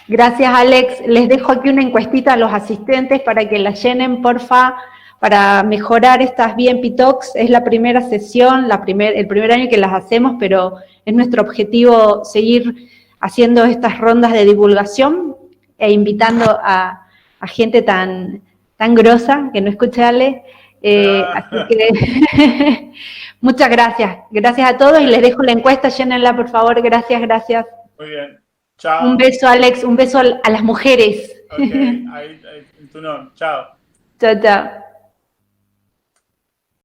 Gracias, Alex. Les dejo aquí una encuestita a los asistentes para que la llenen, porfa, para mejorar estas BNP Talks. Es la primera sesión, el primer año que las hacemos, pero es nuestro objetivo seguir haciendo estas rondas de divulgación e invitando a gente tan grosa que no escuche a Ale. Así que muchas gracias. Gracias a todos y les dejo la encuesta, llénenla, por favor. Gracias. Muy bien. Chao. Un beso, Alex, un beso a las mujeres. Ok, ahí, tu nombre. Chao. Chao.